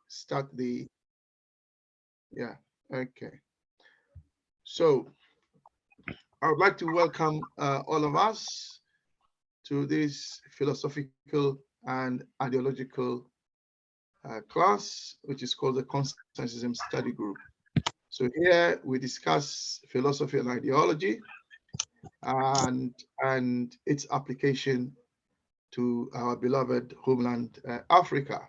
start the, yeah, okay. So I would like to welcome all of us to this philosophical and ideological class, which is called the Consensusism Study Group. So here we discuss philosophy and ideology and its application to our beloved homeland, Africa.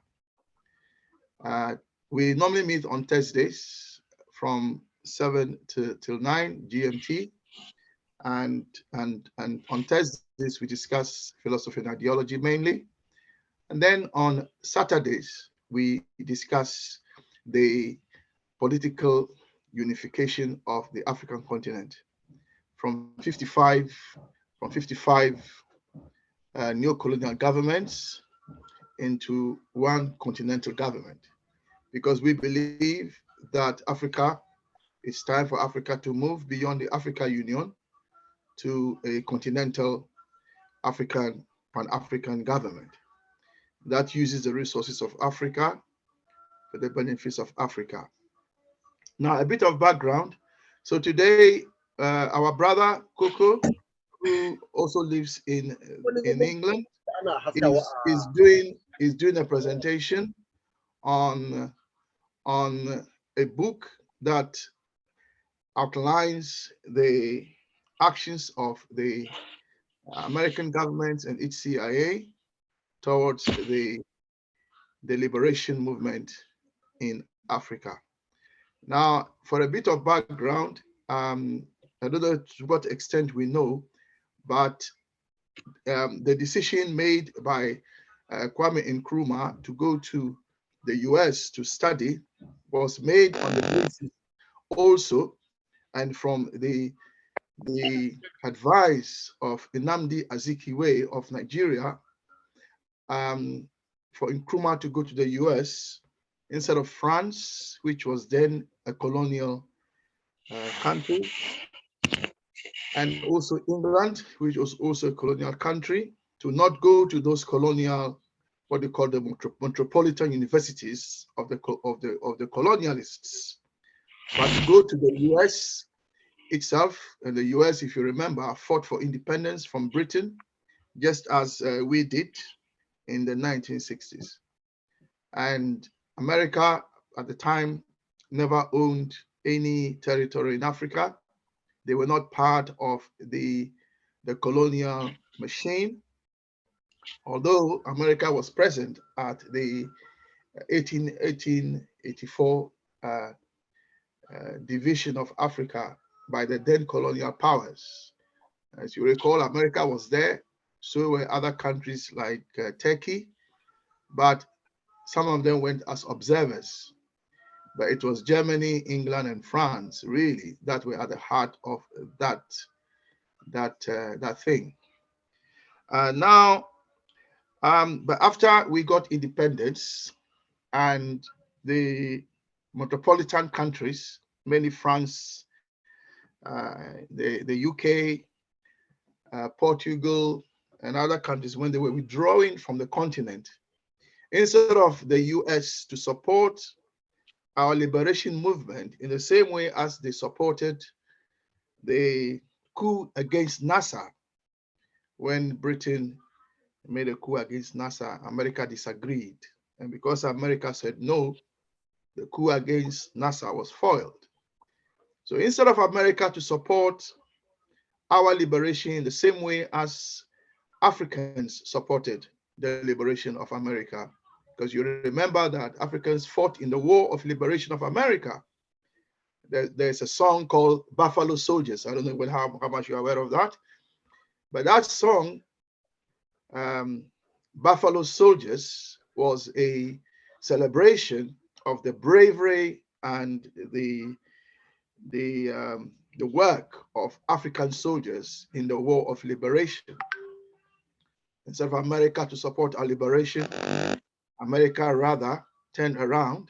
Uh, we normally meet on Thursdays from 7 till 9 GMT. And on Thursdays, we discuss philosophy and ideology mainly. And then on Saturdays, we discuss the political unification of the African continent from 55 neo-colonial governments into one continental government, because we believe that Africa, it's time for Africa to move beyond the Africa Union to a continental African, Pan-African government that uses the resources of Africa for the benefits of Africa. Now, a bit of background. So today, our brother Coco, who also lives in England, is doing a presentation on a book that outlines the actions of the American government and its CIA towards the liberation movement in Africa. Now, for a bit of background, I don't know to what extent we know, but the decision made by Kwame Nkrumah to go to the US to study was made on the basis also and from the advice of Nnamdi Azikiwe of Nigeria, for Nkrumah to go to the US instead of France, which was then a colonial country, and also England, which was also a colonial country, to not go to those colonial, what they call the metropolitan universities of the colonialists, but to go to the US itself. And the US, if you remember, fought for independence from Britain, just as we did in the 1960s. And America at the time never owned any territory in Africa. They were not part of the colonial machine, although America was present at the 1884 division of Africa by the then colonial powers. As you recall, America was there, so were other countries like Turkey, but some of them went as observers. But it was Germany, England, and France really that were at the heart of that thing. Now, but after we got independence, and the metropolitan countries, mainly France, the UK, Portugal, and other countries, when they were withdrawing from the continent, instead of the US to support our liberation movement in the same way as they supported the coup against Nasser, when Britain made a coup against Nasser, America disagreed. And because America said no, the coup against Nasser was foiled. So instead of America to support our liberation in the same way as Africans supported the liberation of America, because you remember that Africans fought in the War of Liberation of America. There's a song called Buffalo Soldiers. I don't know how much you're aware of that, but that song, Buffalo Soldiers, was a celebration of the bravery and the work of African soldiers in the War of Liberation. Instead of America to support our liberation, America rather turned around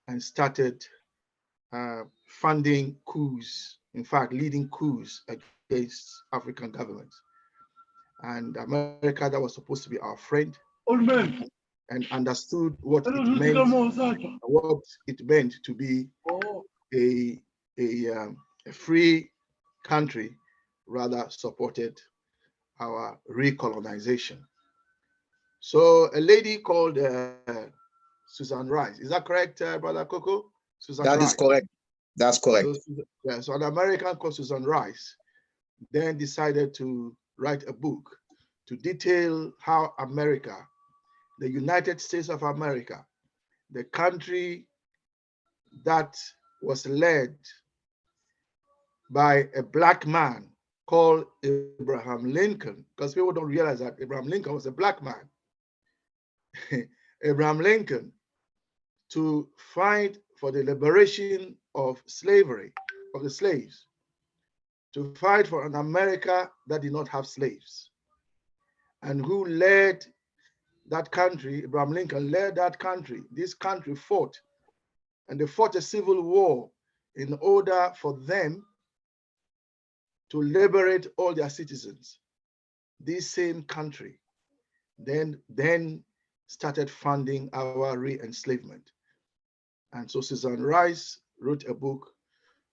and started funding coups, in fact, leading coups against African governments. And America, that was supposed to be our friend, and understood what it meant to be a, a free country, rather supported our recolonization. So a lady called Susan Rice, is that correct, Brother Coco? Susan That is Rice. correct. That's correct. So, yeah, so an American called Susan Rice then decided to write a book to detail how America, the United States of America, the country that was led by a black man called Abraham Lincoln, because people don't realize that Abraham Lincoln was a black man. Abraham Lincoln, to fight for the liberation of slavery, of the slaves, to fight for an America that did not have slaves, and who led that country. Abraham Lincoln led that country. This country fought, and they fought a civil war in order for them to liberate all their citizens. This same country then started funding our re-enslavement. And so Susan Rice wrote a book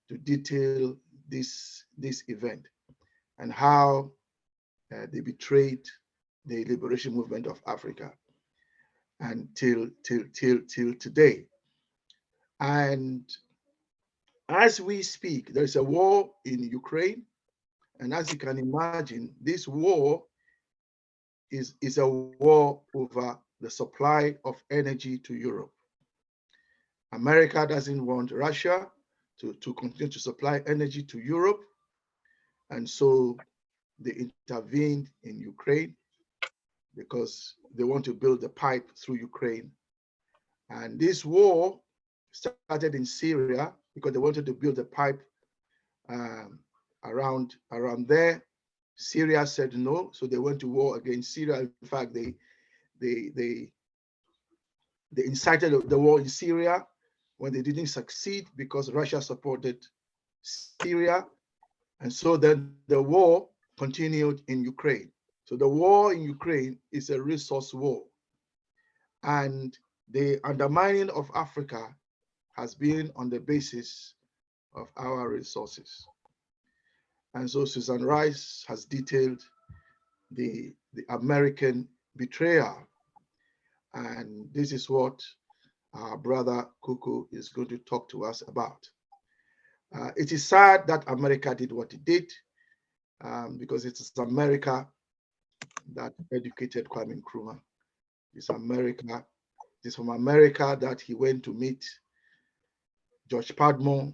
to detail this event and how they betrayed the liberation movement of Africa and till today. And as we speak, there is a war in Ukraine. And as you can imagine, this war is a war over the supply of energy to Europe. America doesn't want Russia to continue to supply energy to Europe. And so they intervened in Ukraine because they want to build a pipe through Ukraine. And this war started in Syria because they wanted to build a pipe around there. Syria said no, so they went to war against Syria. In fact, they incited the war in Syria when they didn't succeed because Russia supported Syria. And so then the war continued in Ukraine. So the war in Ukraine is a resource war. And the undermining of Africa has been on the basis of our resources. And so Susan Rice has detailed the American betrayal. And this is what our brother Kuku is going to talk to us about. It is sad that America did what it did, because it is America that educated Kwame Nkrumah. It's from America that he went to meet George Padmore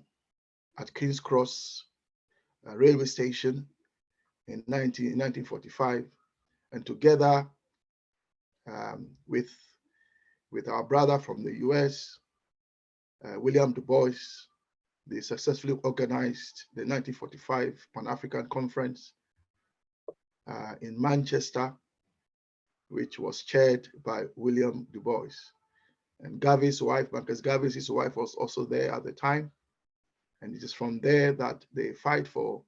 at King's Cross railway station in 1945, and together with our brother from the US, William Du Bois, they successfully organized the 1945 Pan-African Conference in Manchester, which was chaired by William Du Bois. And Garvey's wife, Marcus Garvey's wife, was also there at the time. And it is from there that the fight for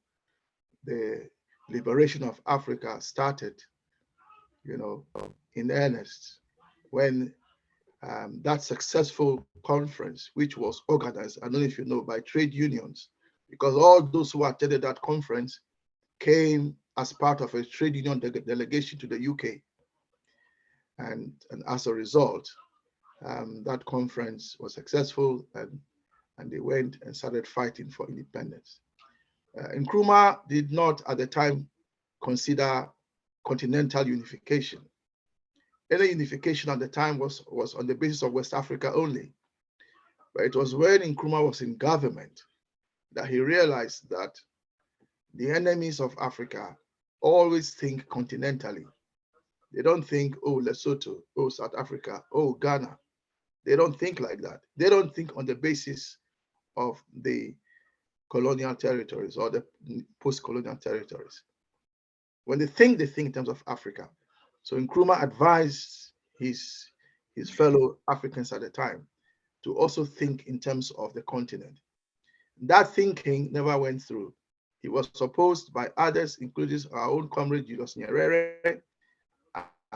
the liberation of Africa started, in earnest, when that successful conference, which was organized, I don't know if you know, by trade unions, because all those who attended that conference came as part of a trade union delegation to the UK. And as a result, that conference was successful, and they went and started fighting for independence. Nkrumah did not at the time consider continental unification. Any unification at the time was on the basis of West Africa only. But it was when Nkrumah was in government that he realized that the enemies of Africa always think continentally. They don't think, oh, Lesotho, oh, South Africa, oh, Ghana. They don't think like that. They don't think on the basis of the colonial territories or the post-colonial territories. When they think in terms of Africa. So Nkrumah advised his fellow Africans at the time to also think in terms of the continent. That thinking never went through. He was opposed by others, including our own comrade Julius Nyerere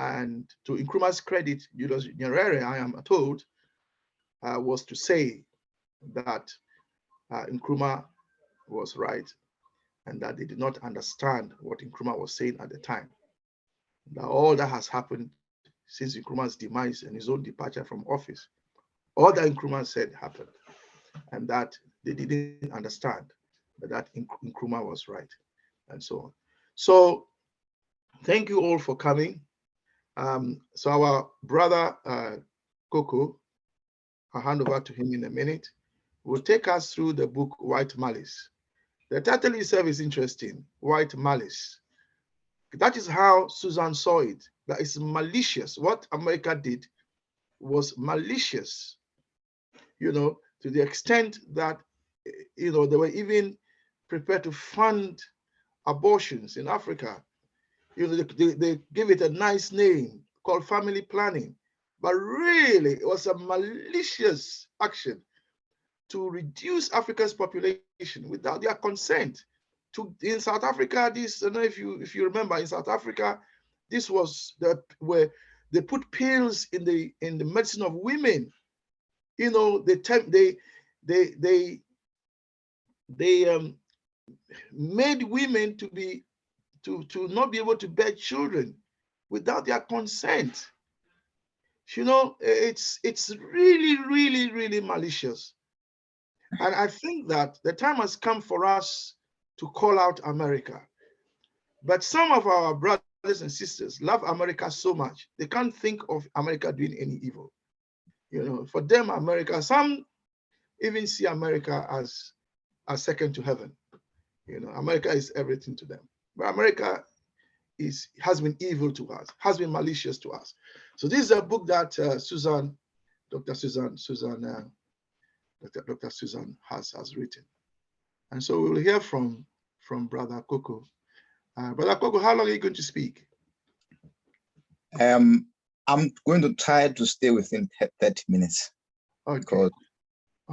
And to Nkrumah's credit, Julius Nyerere, I am told, was to say that Nkrumah was right and that they did not understand what Nkrumah was saying at the time. That all that has happened since Nkrumah's demise and his own departure from office, all that Nkrumah said happened, and that they didn't understand, but that Nkrumah was right, and so on. So thank you all for coming. So our brother Coco, I'll hand over to him in a minute, will take us through the book White Malice. The title itself is interesting, White Malice. That is how Susan saw it. That is malicious. What America did was malicious, to the extent that, they were even prepared to fund abortions in Africa. They give it a nice name called family planning, but really it was a malicious action to reduce Africa's population without their consent. In South Africa, this, I don't know if you remember, in South Africa, this was where they put pills in the medicine of women. They made women to not be able to bear children without their consent. It's really, really, really malicious. And I think that the time has come for us to call out America. But some of our brothers and sisters love America so much, they can't think of America doing any evil. For them, America, some even see America as second to heaven. America is everything to them. But America has been evil to us, has been malicious to us. So this is a book that Dr. Susan has written. And so we will hear from Brother Coco. Brother Coco, how long are you going to speak? I'm going to try to stay within 30 minutes. Okay. Because,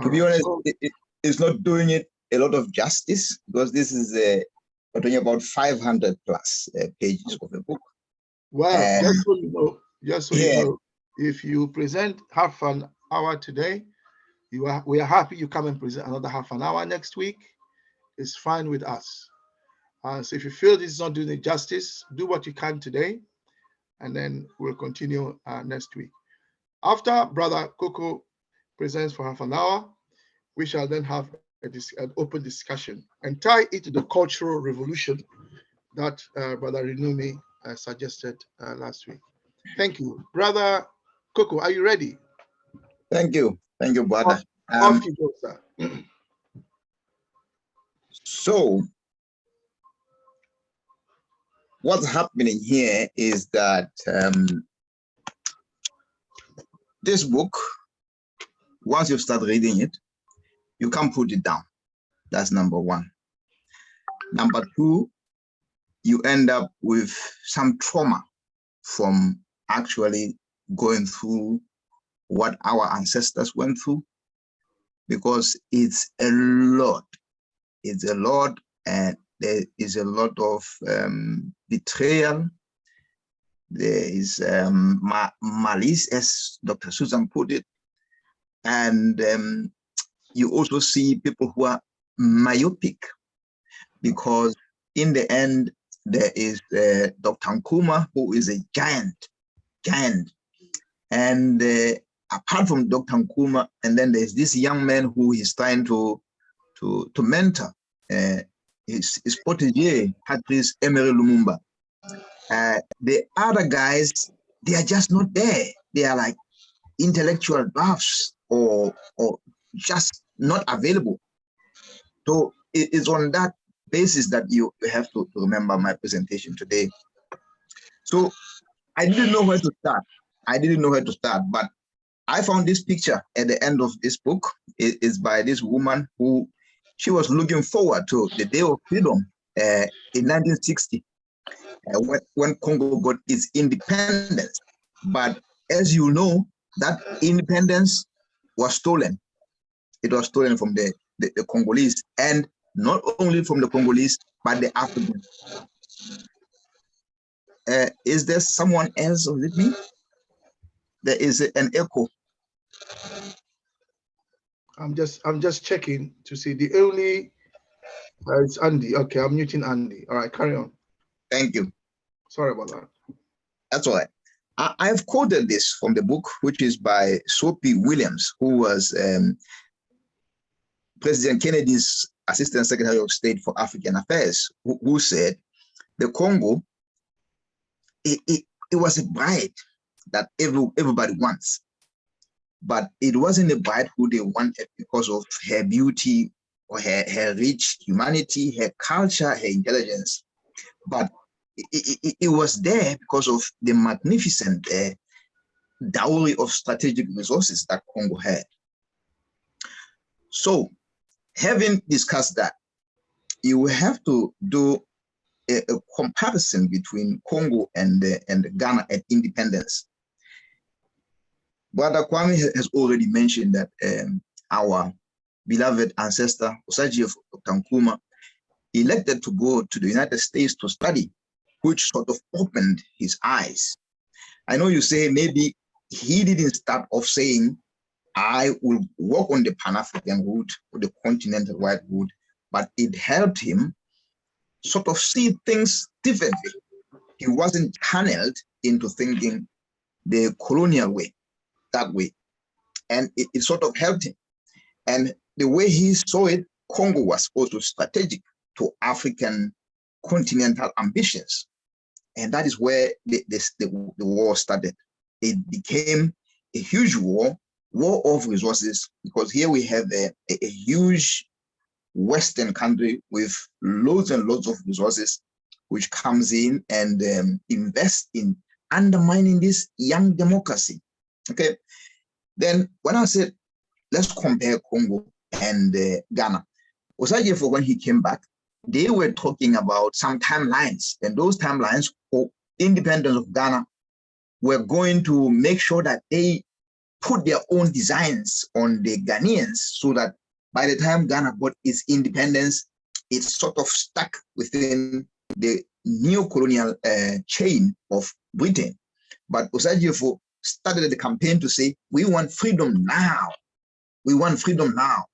to be honest, it's not doing it a lot of justice, because this is we're talking about 500 plus pages of the book. Well, just so you know, if you present half an hour today, we are happy you come and present another half an hour next week. It's fine with us. So if you feel this is not doing it justice, do what you can today, and then we'll continue next week. After Brother Coco presents for half an hour, we shall then have an open discussion and tie it to the cultural revolution that Brother Renumi suggested last week. Thank you. Brother Coco, are you ready? Thank you, brother. Off you go, sir. So, what's happening here is that this book, once you start reading it, you can't put it down. That's number one. Number two, you end up with some trauma from actually going through what our ancestors went through, because it's a lot. It's a lot, and there is a lot of betrayal. There is malice, as Dr. Susan put it, and you also see people who are myopic, because in the end, there is Dr. Nkrumah, who is a giant. And apart from Dr. Nkrumah, and then there's this young man who is trying to mentor, his protege, Patrice Emery Lumumba. The other guys, they are just not there. They are like intellectual buffs or just not available. So it's on that basis that you have to remember my presentation today. So I didn't know where to start. But I found this picture at the end of this book. It is by this woman who, she was looking forward to the day of freedom in 1960, when Congo got its independence. But as you know, that independence was stolen. It was stolen from the Congolese, and not only from the Congolese, but the Africans. Is there someone else with me? There is an echo. I'm just checking to see. The only it's Andy. Okay, I'm muting Andy. All right, carry on. Thank you. Sorry about that. That's all right. I've quoted this from the book, which is by Soapy Williams, who was President Kennedy's Assistant Secretary of State for African Affairs, who said the Congo, it was a bride that everybody wants, but it wasn't a bride who they wanted because of her beauty or her rich humanity, her culture, her intelligence, but it was there because of the magnificent dowry of strategic resources that Congo had. So, having discussed that, you will have to do a comparison between Congo and Ghana at independence. Brother Kwame has already mentioned that our beloved ancestor, Osagyefo Nkrumah, elected to go to the United States to study, which sort of opened his eyes. I know you say maybe he didn't start off saying, I will walk on the Pan-African route or the continental-wide route, but it helped him sort of see things differently. He wasn't channeled into thinking the colonial way, that way. And it sort of helped him. And the way he saw it, Congo was also strategic to African continental ambitions. And that is where the war started. It became a huge war of resources, because here we have a huge Western country with loads and loads of resources, which comes in and invests in undermining this young democracy. Okay. Then when I said, let's compare Congo and Ghana, Osagyefo, when he came back, they were talking about some timelines, and those timelines for independence of Ghana were going to make sure that they put their own designs on the Ghanaians, so that by the time Ghana got its independence, it's sort of stuck within the neo-colonial chain of Britain. But Osagyefo started the campaign to say, we want freedom now. We want freedom now.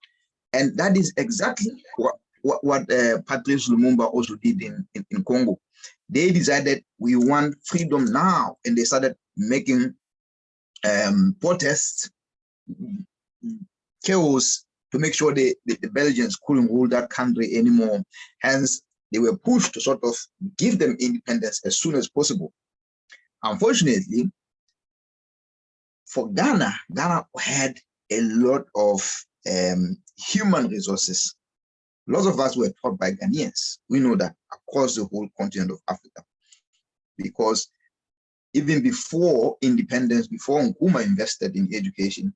And that is exactly what Patrice Lumumba also did in Congo. They decided we want freedom now, and they started making protests, chaos, to make sure the Belgians couldn't rule that country anymore. Hence, they were pushed to sort of give them independence as soon as possible. Unfortunately, for Ghana, Ghana had a lot of human resources. Lots of us were taught by Ghanaians. We know that across the whole continent of Africa, because even before independence, before Nkrumah invested in education,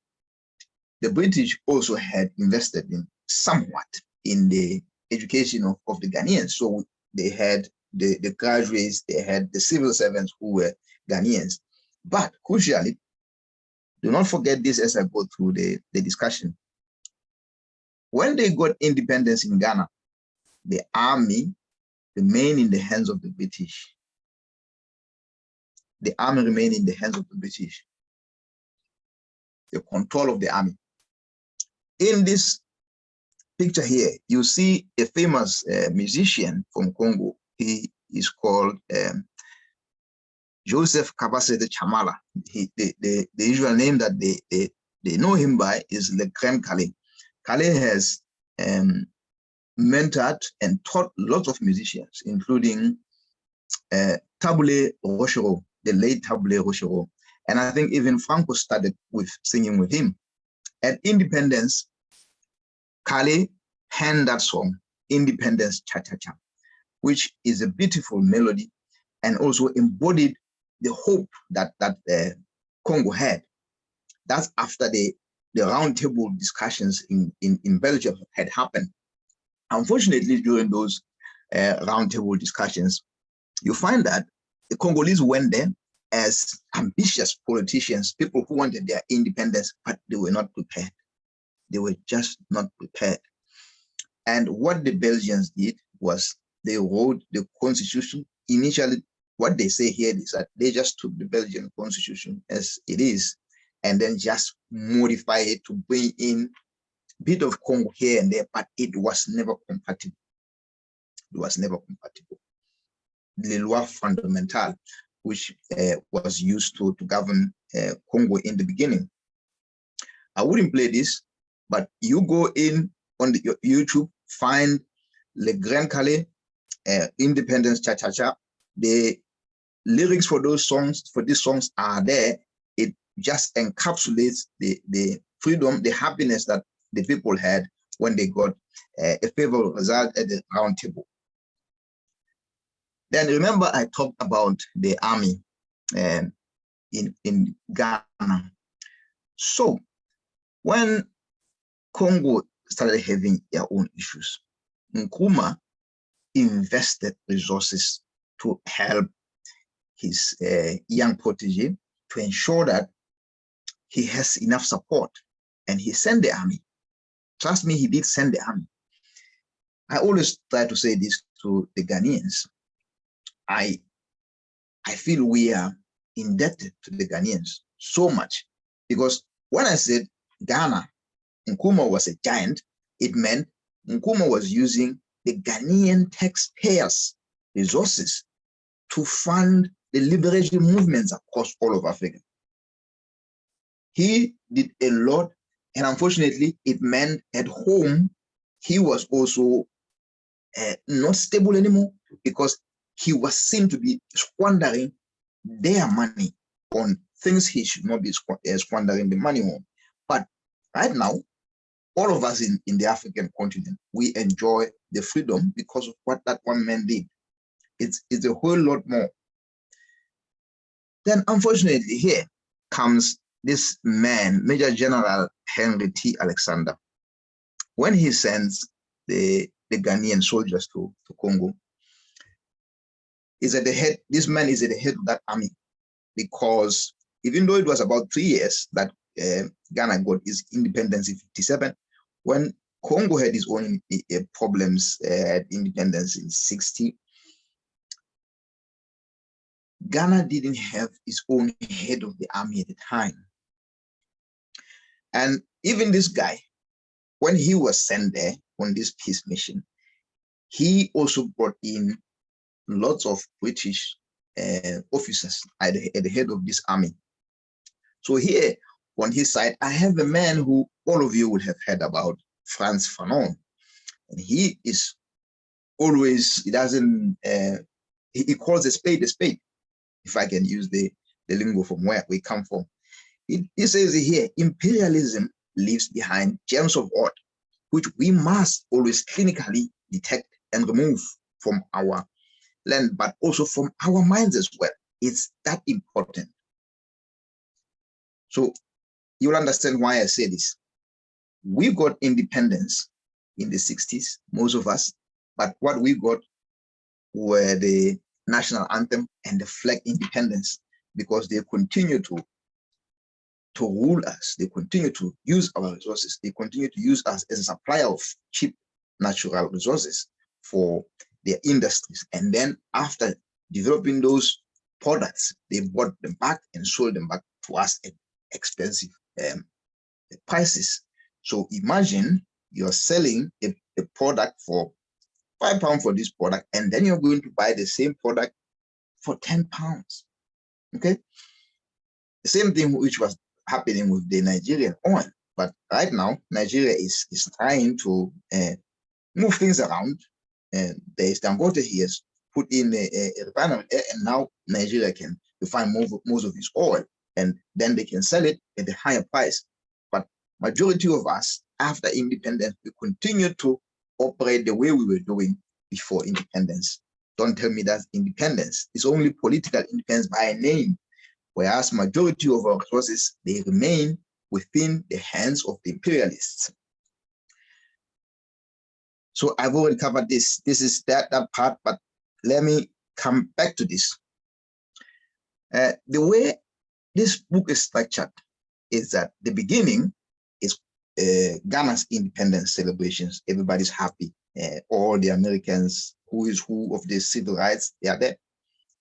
the British also had invested in somewhat in the education of the Ghanaians. So they had the graduates, they had the civil servants who were Ghanaians. But crucially, do not forget this as I go through the discussion. When they got independence in Ghana, the army remained in the hands of the British. The army remained in the hands of the British. The control of the army. In this picture here, you see a famous musician from Congo. He is called Joseph Kabase de Chamala. The usual name that they know him by is Le Grand Calais. Calais has mentored and taught lots of musicians, including Tabule Rochereau, the late Tabule Rochereau. And I think even Franco started with singing with him. At independence, Calais penned that song, Independence Cha-Cha-Cha, which is a beautiful melody and also embodied the hope that Congo had. That's after the roundtable discussions in Belgium had happened. Unfortunately, during those roundtable discussions, you find that the Congolese went there as ambitious politicians, people who wanted their independence, but they were not prepared. They were just not prepared. And what the Belgians did was they wrote the constitution initially what they say here is that they just took the Belgian constitution as it is and then just modify it to bring in a bit of Congo here and there, but it was never compatible. It was never compatible. The loi fondamentale, which was used to govern Congo in the beginning. I wouldn't play this, but you go in on the YouTube, find Le Grand Calais, Independence Cha-Cha-Cha. The lyrics for those songs, for these songs are there. It just encapsulates the freedom, the happiness that the people had when they got a favorable result at the round table. Then remember I talked about the army in Ghana. So when Congo started having their own issues, Nkrumah invested resources to help his young protege to ensure that he has enough support, and he sent the army. Trust me, he did send the army. I always try to say this to the Ghanaians. I feel we are indebted to the Ghanaians so much, because when I said Ghana, Nkrumah was a giant, it meant Nkrumah was using the Ghanaian taxpayers' resources to fund the liberation movements across all of Africa. He did a lot, and unfortunately, it meant at home, he was also not stable anymore, because he was seen to be squandering their money on things he should not be squandering the money on. But right now, all of us in the African continent, we enjoy the freedom because of what that one man did. It's a whole lot more. Then unfortunately, here comes this man, Major General Henry T. Alexander. When he sends the Ghanaian soldiers to Congo, is at the head, this man is at the head of that army, because even though it was about 3 years that Ghana got its independence in 57, when Congo had its own problems at independence in 60, Ghana didn't have its own head of the army at the time. And even this guy, when he was sent there on this peace mission, he also brought in lots of British officers at the head of this army. So here on his side, I have a man who all of you would have heard about, Frantz Fanon. And he is always, he doesn't, he calls a spade, if I can use the lingo from where we come from. He says here, imperialism leaves behind germs of order, which we must always clinically detect and remove from our land, but also from our minds as well. It's that important. So you'll understand why I say this. We got independence in the 60s, most of us, but what we got were the national anthem and the flag independence, because they continue to rule us. They continue to use our resources. They continue to use us as a supplier of cheap natural resources for their industries. And then after developing those products, they bought them back and sold them back to us at expensive prices. So imagine you're selling a product for £5 for this product, and then you're going to buy the same product for £10. Okay, the same thing which was happening with the Nigerian oil. But right now, Nigeria is trying to move things around. And there is Dangote, he has put in a refinery, and now Nigeria can refine most of its oil, and then they can sell it at a higher price. But majority of us, after independence, we continue to operate the way we were doing before independence. Don't tell me that's independence. It's only political independence by name, whereas majority of our resources, they remain within the hands of the imperialists. So I've already covered this. This is that part, but let me come back to this. The way this book is structured is that the beginning is Ghana's independence celebrations. Everybody's happy. All the Americans, who is who of the civil rights, they are there.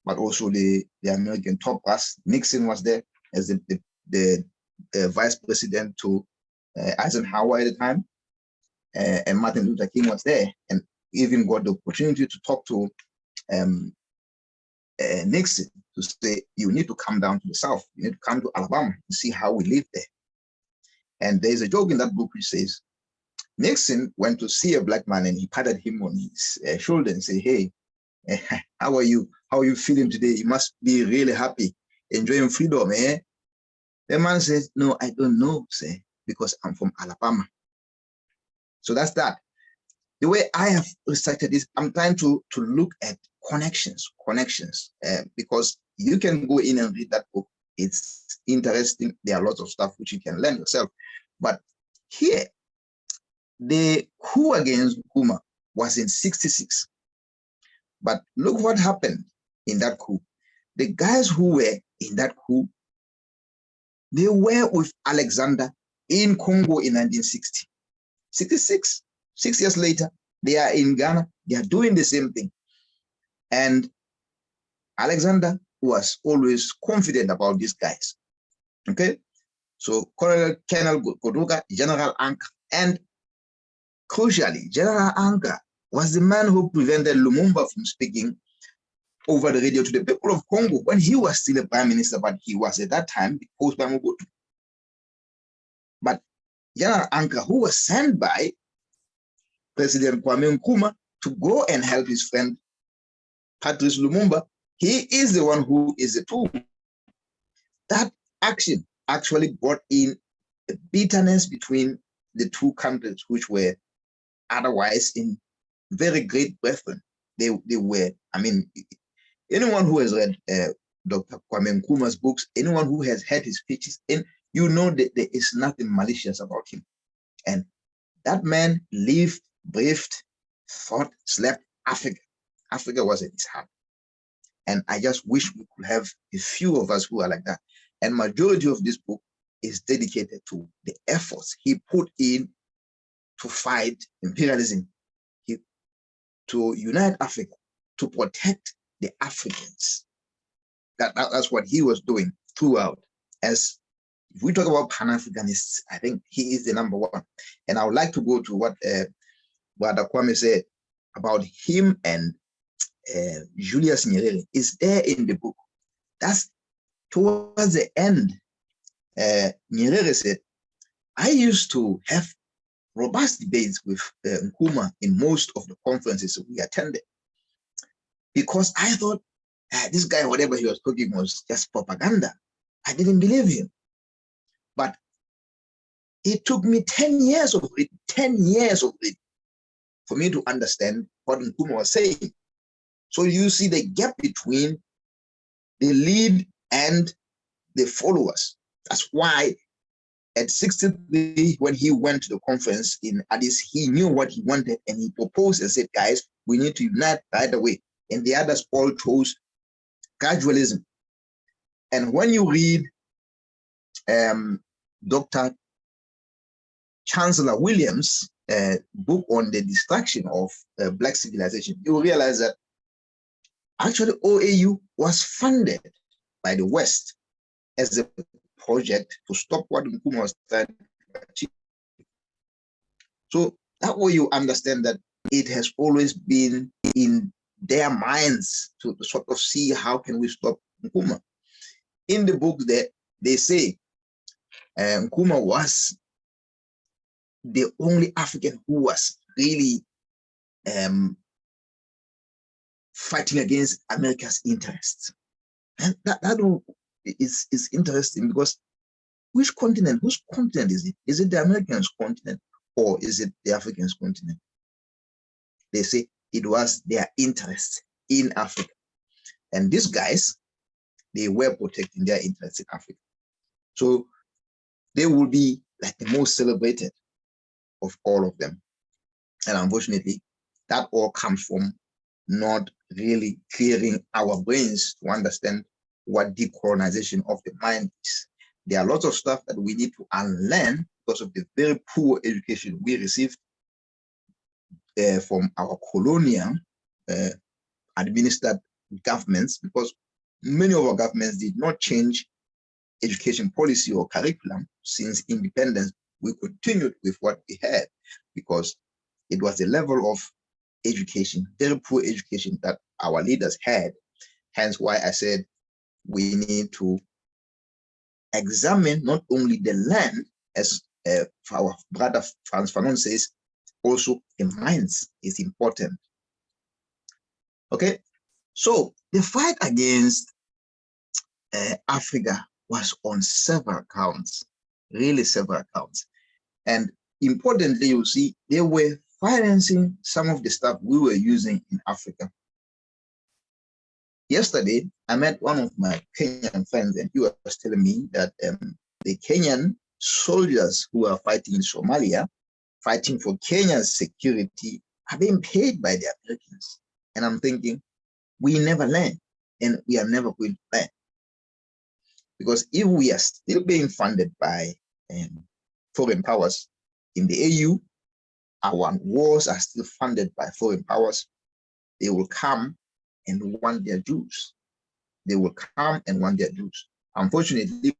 but also the American top brass. Nixon was there as the vice president to Eisenhower at the time, and Martin Luther King was there, and even got the opportunity to talk to Nixon to say, you need to come down to the South, you need to come to Alabama and see how we live there. And there's a joke in that book which says, Nixon went to see a black man and he patted him on his shoulder and said, hey, how are you? How are you feeling today? You must be really happy, enjoying freedom, eh? The man says, no, I don't know, say, because I'm from Alabama. So that's that. The way I have researched this, I'm trying to look at connections, because you can go in and read that book. It's interesting. There are lots of stuff which you can learn yourself. But here, the coup against Nkrumah was in '66. But look what happened in that coup. The guys who were in that coup, they were with Alexander in Congo in 1960. 66, 6 years later, they are in Ghana. They are doing the same thing. And Alexander was always confident about these guys. Okay? So Colonel Godoka, General Anka, and crucially, General Anka was the man who prevented Lumumba from speaking over the radio to the people of Congo when he was still a prime minister, but he was at that time deposed by Mobutu. But General Anka, who was sent by President Kwame Nkrumah to go and help his friend Patrice Lumumba, he is the one who is the tool. That action actually brought in a bitterness between the two countries, which were otherwise in very great brethren. They were, I mean, anyone who has read Dr. Kwame Nkrumah's books, anyone who has heard his speeches, and you know that there is nothing malicious about him. And that man lived, breathed, thought, slept Africa. Africa was at his heart. And I just wish we could have a few of us who are like that. And majority of this book is dedicated to the efforts he put in to fight imperialism, to unite Africa, to protect the Africans. That's what he was doing throughout. As if we talk about Pan-Africanists, I think he is the number one. And I would like to go to what Brother Kwame said about him and Julius Nyerere. Is there in the book. That's towards the end. Nyerere said, I used to have robust debates with Nkrumah in most of the conferences we attended, because I thought this guy, whatever he was talking was just propaganda. I didn't believe him. But it took me 10 years of it, for me to understand what Nkrumah was saying. So you see the gap between the lead and the followers. That's why at 63, when he went to the conference in Addis, he knew what he wanted and he proposed and said, guys, we need to unite right away. And the others all chose gradualism. And when you read Dr. Chancellor Williams' book on the destruction of Black civilization, you realize that actually OAU was funded by the West as a project to stop what Nkrumah was trying to achieve. So that way you understand that it has always been in their minds to sort of see how can we stop Nkrumah. In the book they say Nkrumah was the only African who was really fighting against America's interests. And that is interesting, because whose continent is it? Is it the Americans' continent or is it the Africans' continent? They say it was their interest in Africa. And these guys, they were protecting their interests in Africa. So they will be like the most celebrated of all of them. And unfortunately, that all comes from not really clearing our brains to understand what decolonization of the mind is. There are lots of stuff that we need to unlearn because of the very poor education we received from our colonial administered governments, because many of our governments did not change education policy or curriculum since independence. We continued with what we had because it was the level of education, very poor education that our leaders had. Hence why I said we need to examine not only the land, as our brother Frans Fanon says, also the minds is important. Okay, so the fight against Africa was on several counts, really several counts. And importantly, you see, they were financing some of the stuff we were using in Africa. Yesterday, I met one of my Kenyan friends, and he was telling me that the Kenyan soldiers who are fighting in Somalia, fighting for Kenya's security, are being paid by the Americans. And I'm thinking, we never learn, and we are never going to learn. Because if we are still being funded by foreign powers in the AU, our wars are still funded by foreign powers, they will come and want their dues. They will come and want their dues. Unfortunately,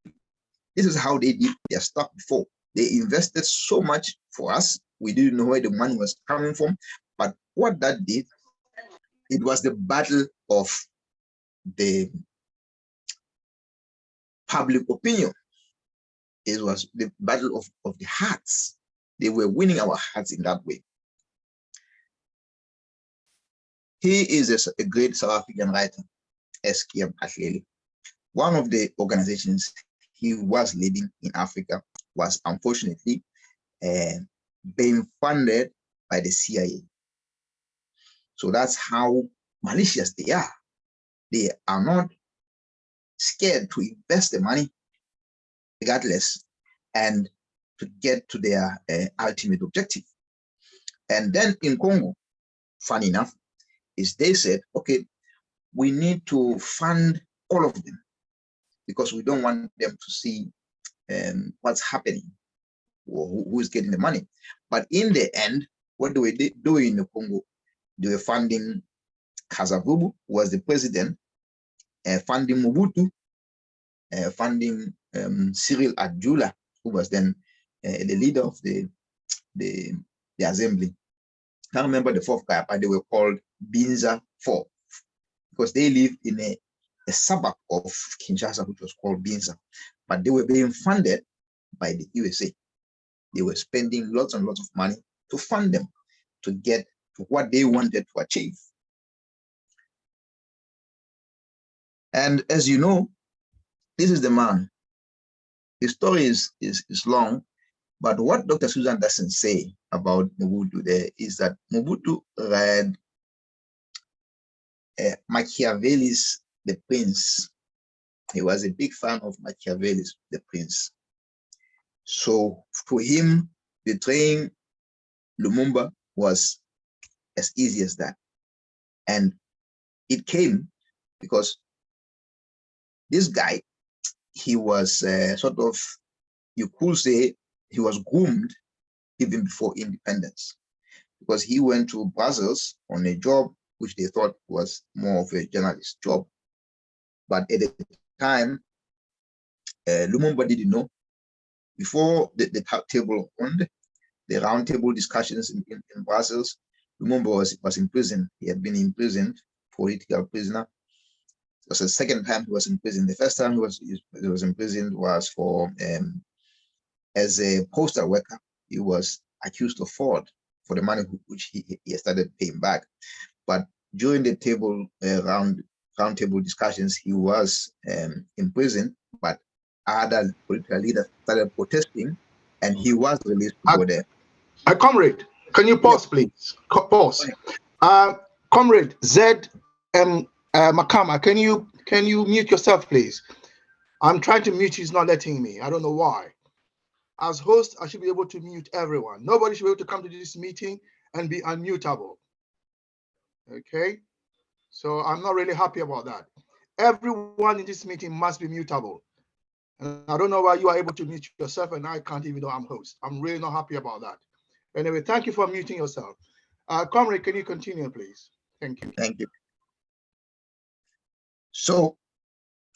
this is how they did their stuff before. They invested so much for us, we didn't know where the money was coming from. But what that did, it was the battle of the public opinion. It was the battle of the hearts. They were winning our hearts in that way. He is a great South African writer, S.K.M. Ahleli. One of the organizations he was leading in Africa was unfortunately being funded by the CIA. So that's how malicious they are. They are not scared to invest the money regardless and to get to their ultimate objective. And then in Congo, funny enough, is they said, okay, we need to fund all of them because we don't want them to see what's happening or who is getting the money. But in the end, what do we do in the Congo? They were funding Kasavubu, who was the president, funding Mobutu, funding Cyril Adjula, who was then the leader of the assembly. I can't remember the fourth guy, but they were called Binza 4 because they lived in a suburb of Kinshasa, which was called Binza. But they were being funded by the USA. They were spending lots and lots of money to fund them to get to what they wanted to achieve. And as you know, this is the man. The story is long, but what Dr. Susan doesn't say about Mobutu there is that Mobutu read Machiavelli's The Prince. He was a big fan of Machiavelli's The Prince. So for him, betraying Lumumba was as easy as that. And it came because this guy, he was sort of, you could say, he was groomed even before independence because he went to Brussels on a job which they thought was more of a journalist job. But at the time, Lumumba didn't know. Before the table opened, the round table discussions in Brussels, Lumumba was in prison. He had been imprisoned, political prisoner. It was the second time he was in prison. The first time he was in prison was for as a postal worker. He was accused of fraud for the money which he started paying back. But during the round table discussions, he was in prison, but other political leaders started protesting, and he was released to go there. Comrade, can you pause, please? Pause. Comrade Makama, can you mute yourself, please? I'm trying to mute you, he's not letting me. I don't know why. As host, I should be able to mute everyone. Nobody should be able to come to this meeting and be unmutable. Okay? So I'm not really happy about that. Everyone in this meeting must be mutable. And I don't know why you are able to mute yourself and I can't even though I'm host. I'm really not happy about that. Anyway, thank you for muting yourself. Comrade, can you continue, please? Thank you. Thank you. So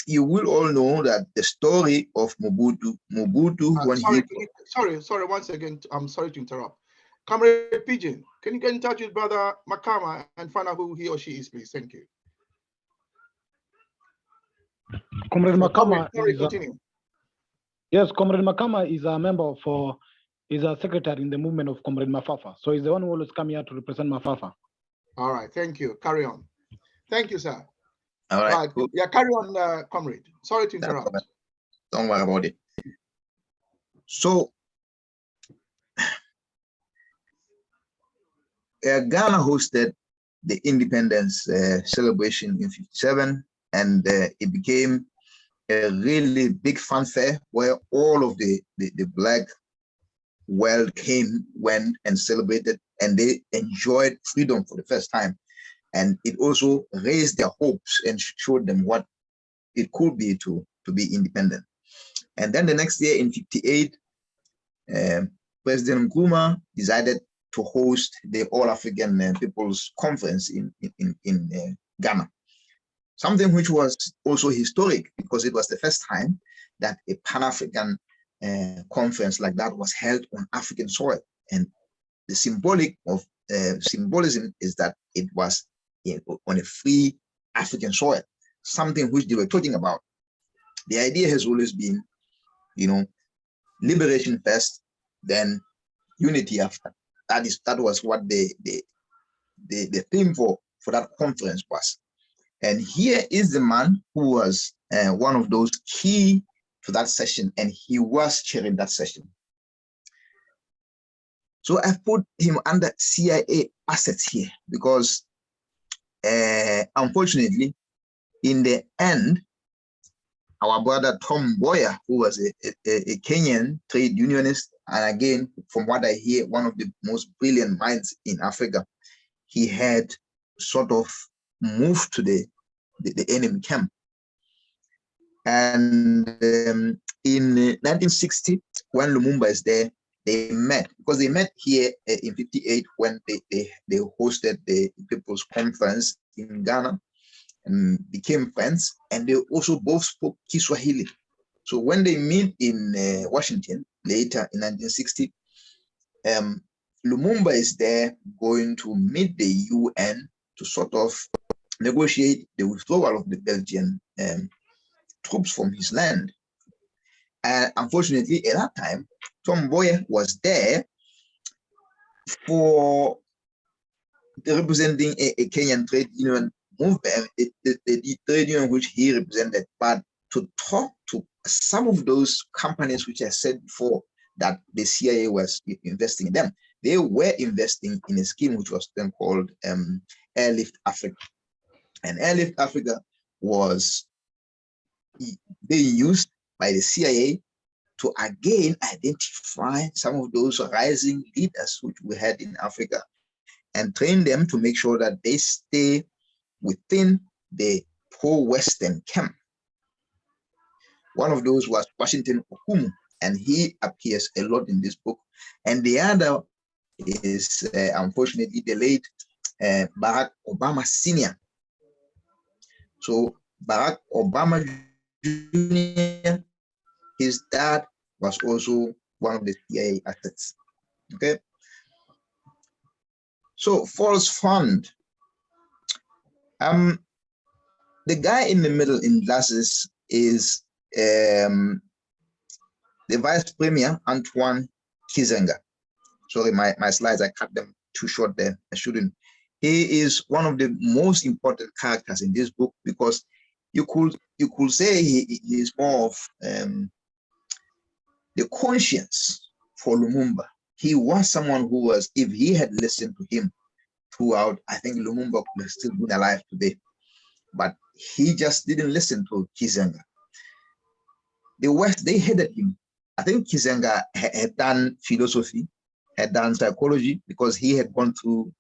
you will all know that the story of Mobutu when sorry, once again, I'm sorry to interrupt. Comrade Pigeon, can you get in touch with Brother Makama and find out who he or she is, please? Thank you. Comrade Makama continue. Yes, Comrade Makama is a member for, is a secretary in the movement of Comrade Mafafa. So he's the one who always come here to represent Mafafa. All right, thank you. Carry on. Thank you, sir. All right. Cool. Yeah, carry on, comrade. Sorry to interrupt. Don't worry about it. So Ghana hosted the independence celebration in '57, and it became a really big fanfare where all of the Black world went and celebrated, and they enjoyed freedom for the first time. And it also raised their hopes and showed them what it could be to be independent. And then the next year in '58, President Nkrumah decided to host the All-African People's Conference in Ghana. Something which was also historic because it was the first time that a Pan-African conference like that was held on African soil. And the symbolism is that it was on a free African soil, something which they were talking about. The idea has always been, liberation first, then unity after. That was what the theme for that conference was. And here is the man who was one of those key to that session, and he was chairing that session. So I've put him under CIA assets here because unfortunately, in the end, our brother Tom Mboya, who was a Kenyan trade unionist, and again, from what I hear, one of the most brilliant minds in Africa, he had sort of moved to the enemy camp. And in 1960, when Lumumba is there, they met, because they met here in '58 when they hosted the People's Conference in Ghana and became friends, and they also both spoke Kiswahili. So when they meet in Washington later in 1960, Lumumba is there going to meet the UN to sort of negotiate the withdrawal of the Belgian troops from his land. And unfortunately, at that time, Tom Mboya was there for representing a Kenyan trade union movement, the trade union which he represented, but to talk to some of those companies which I said before that the CIA was investing in them. They were investing in a scheme which was then called Airlift Africa. And Airlift Africa was being used by the CIA to again identify some of those rising leaders which we had in Africa and train them to make sure that they stay within the pro-Western camp. One of those was Washington Okumu, and he appears a lot in this book. And the other is, unfortunately, the late Barack Obama Sr. So Barack Obama Jr., his dad was also one of the CIA assets. Okay. So false fund. The guy in the middle in glasses is the Vice Premier, Antoine Kizenga. Sorry, my slides, I cut them too short there. I shouldn't. He is one of the most important characters in this book because you could say he is more of the conscience for Lumumba. He was someone who was, if he had listened to him throughout, I think Lumumba could have still been alive today. But he just didn't listen to Kizenga. The West, they hated him. I think Kizenga had done philosophy, had done psychology, because he had gone through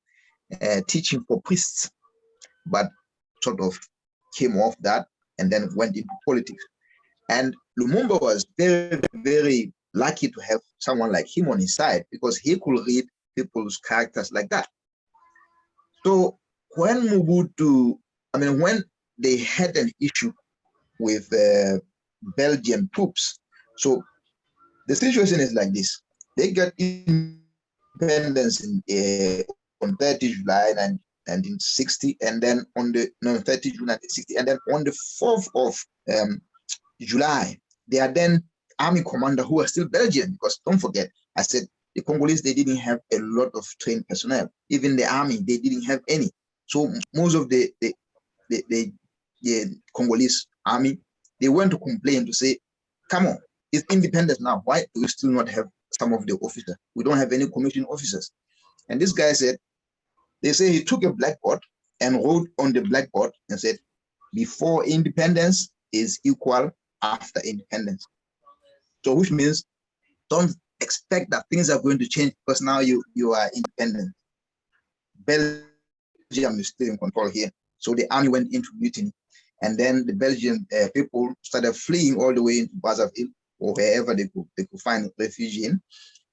teaching for priests, but sort of came off that and then went into politics. And Lumumba was very, very lucky to have someone like him on his side because he could read people's characters like that. So when when they had an issue with Belgian troops. So the situation is like this. They got independence on 30 July 1960, and then on the 30 June 1960, and then on the 4th of July, they are then army commander who are still Belgian, because don't forget, I said the Congolese, they didn't have a lot of trained personnel. Even the army, they didn't have any. So most of the Congolese army, they went to complain to say, come on, it's independent now. Why do we still not have some of the officers? We don't have any commissioned officers. And this guy said, they say he took a blackboard and wrote on the blackboard and said, before independence is equal after independence. So which means don't expect that things are going to change because now you are independent. Belgium is still in control here. So the army went into mutiny. And then the Belgian people started fleeing all the way into Brazzaville or wherever they could find refuge in.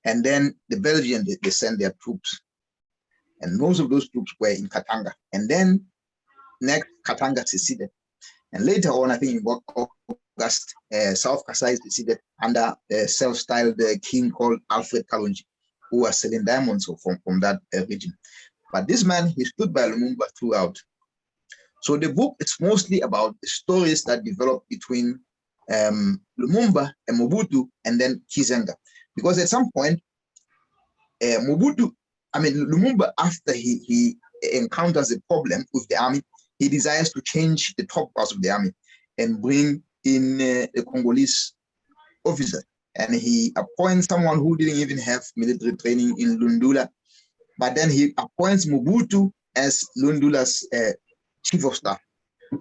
And then the Belgians, they sent their troops. And most of those troops were in Katanga. And then next, Katanga seceded. And later on, I think in August, South Kasai seceded under a self-styled king called Alfred Kalonji, who was selling diamonds from that region. But this man, he stood by Lumumba throughout. So the book, it's mostly about the stories that developed between Lumumba and Mobutu and then Kizenga. Because at some point, Lumumba, after he encounters a problem with the army, he desires to change the top parts of the army and bring in a Congolese officer. And he appoints someone who didn't even have military training in Lundula. But then he appoints Mobutu as Lundula's chief of staff,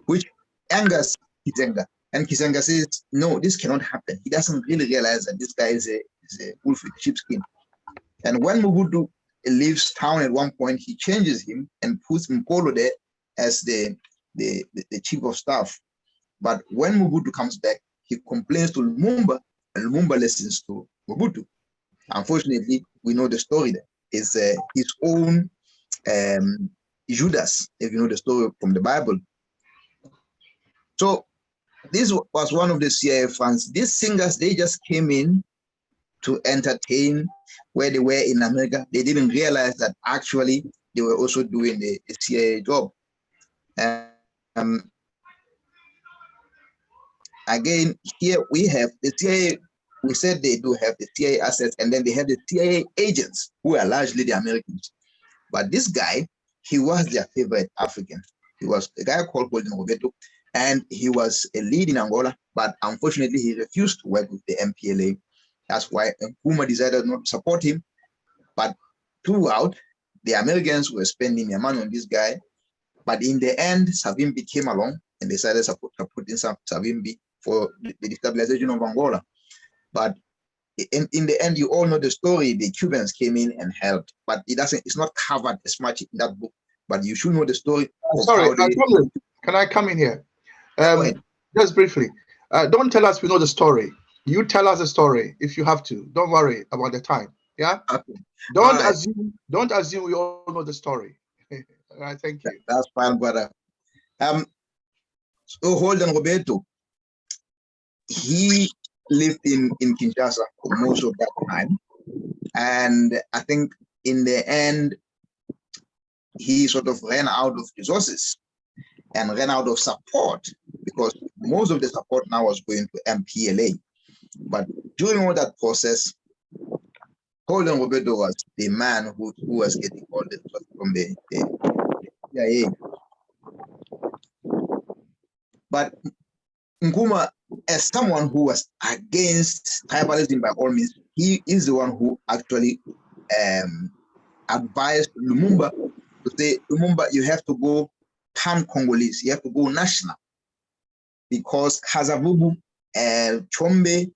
which angers Kizenga. And Kizenga says, no, this cannot happen. He doesn't really realize that this guy is a wolf with sheepskin. And when Mobutu leaves town at one point, he changes him and puts Mpolo there as the chief of staff. But when Mobutu comes back, he complains to Lumumba, and Lumumba listens to Mobutu. Unfortunately, we know the story there. It's his own Judas, if you know the story from the Bible. So this was one of the CIA fans. These singers, they just came in to entertain where they were in America. They didn't realize that actually they were also doing the CIA job. Again, here we have the CIA. We said they do have the CIA assets, and then they have the CIA agents who are largely the Americans. But this guy, he was their favorite African. He was a guy called Holden Roberto, and he was a lead in Angola, but unfortunately he refused to work with the MPLA. That's why Nkrumah decided not to support him. But throughout, the Americans were spending their money on this guy. But in the end, Savimbi came along and decided to put in Savimbi for the destabilization of Angola. But in the end, you all know the story. The Cubans came in and helped, but it's not covered as much in that book. But you should know the story. Sorry, can I come in here? Just briefly. Don't tell us we know the story. You tell us the story if you have to. Don't worry about the time. Yeah. Okay. Don't assume we all know the story. All right, thank you. That's fine, brother. So Holden Roberto, he lived in Kinshasa for most of that time. And I think in the end, he sort of ran out of resources and ran out of support because most of the support now was going to MPLA. But during all that process, Holden Roberto was the man who was getting all the trust from the CIA. But Nkrumah, as someone who was against tribalism by all means, he is the one who actually advised Lumumba to say, Lumumba, you have to go pan-Congolese, you have to go national. Because Kasavubu, Chombe,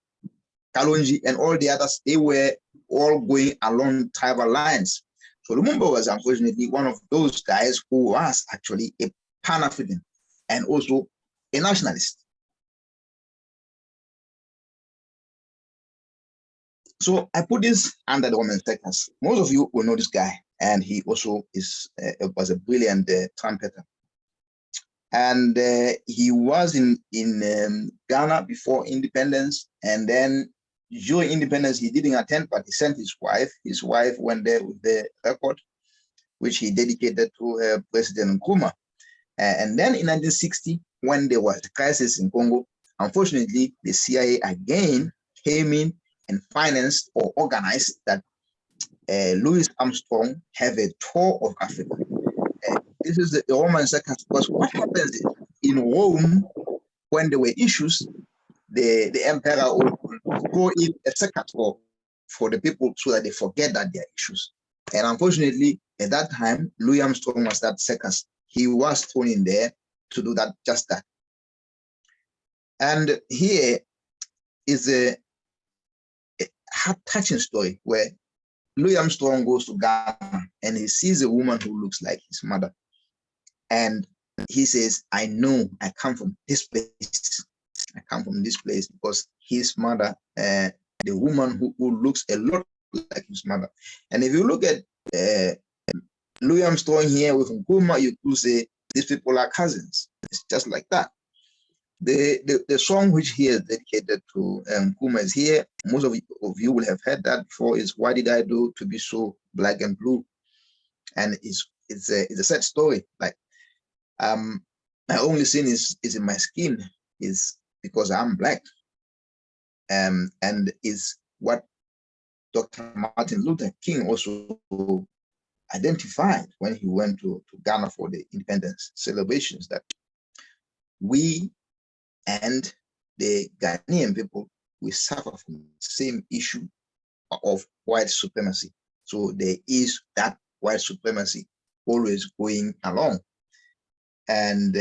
Kalonji, and all the others, they were all going along tribal lines. So Lumumba was unfortunately one of those guys who was actually a Pan-African and also a nationalist. So I put this under the women's seconds. Most of you will know this guy, and he also was a brilliant trumpeter. And he was in Ghana before independence, and then during independence he didn't attend, but he sent his wife. His wife went there with the record, which he dedicated to President Nkrumah. And then in 1960, when there was a crisis in Congo, unfortunately, the CIA again came in and financed or organized that Louis Armstrong have a tour of Africa. This is the Roman circus, because what happens in Rome when there were issues, the emperor would throw in a circus for the people so that they forget that there are issues. And unfortunately, at that time, Louis Armstrong was that circus. He was thrown in there to do that, just that. And here is a heart-touching story where Louis Armstrong goes to Ghana and he sees a woman who looks like his mother. And he says, I know I come from this place. I come from this place because his mother, the woman who looks a lot like his mother. And if you look at Louis Armstrong here with Nkrumah, you could say these people are cousins. It's just like that. The song which he has dedicated to Nkrumah is here. Most of you will have heard that before. Is What Did I Do to Be So Black and Blue? And it's a sad story. Like my only sin is in my skin, is because I'm black. And is what Dr. Martin Luther King also identified when he went to Ghana for the independence celebrations, that we and the Ghanaian people, we suffer from the same issue of white supremacy. So there is that white supremacy always going along. And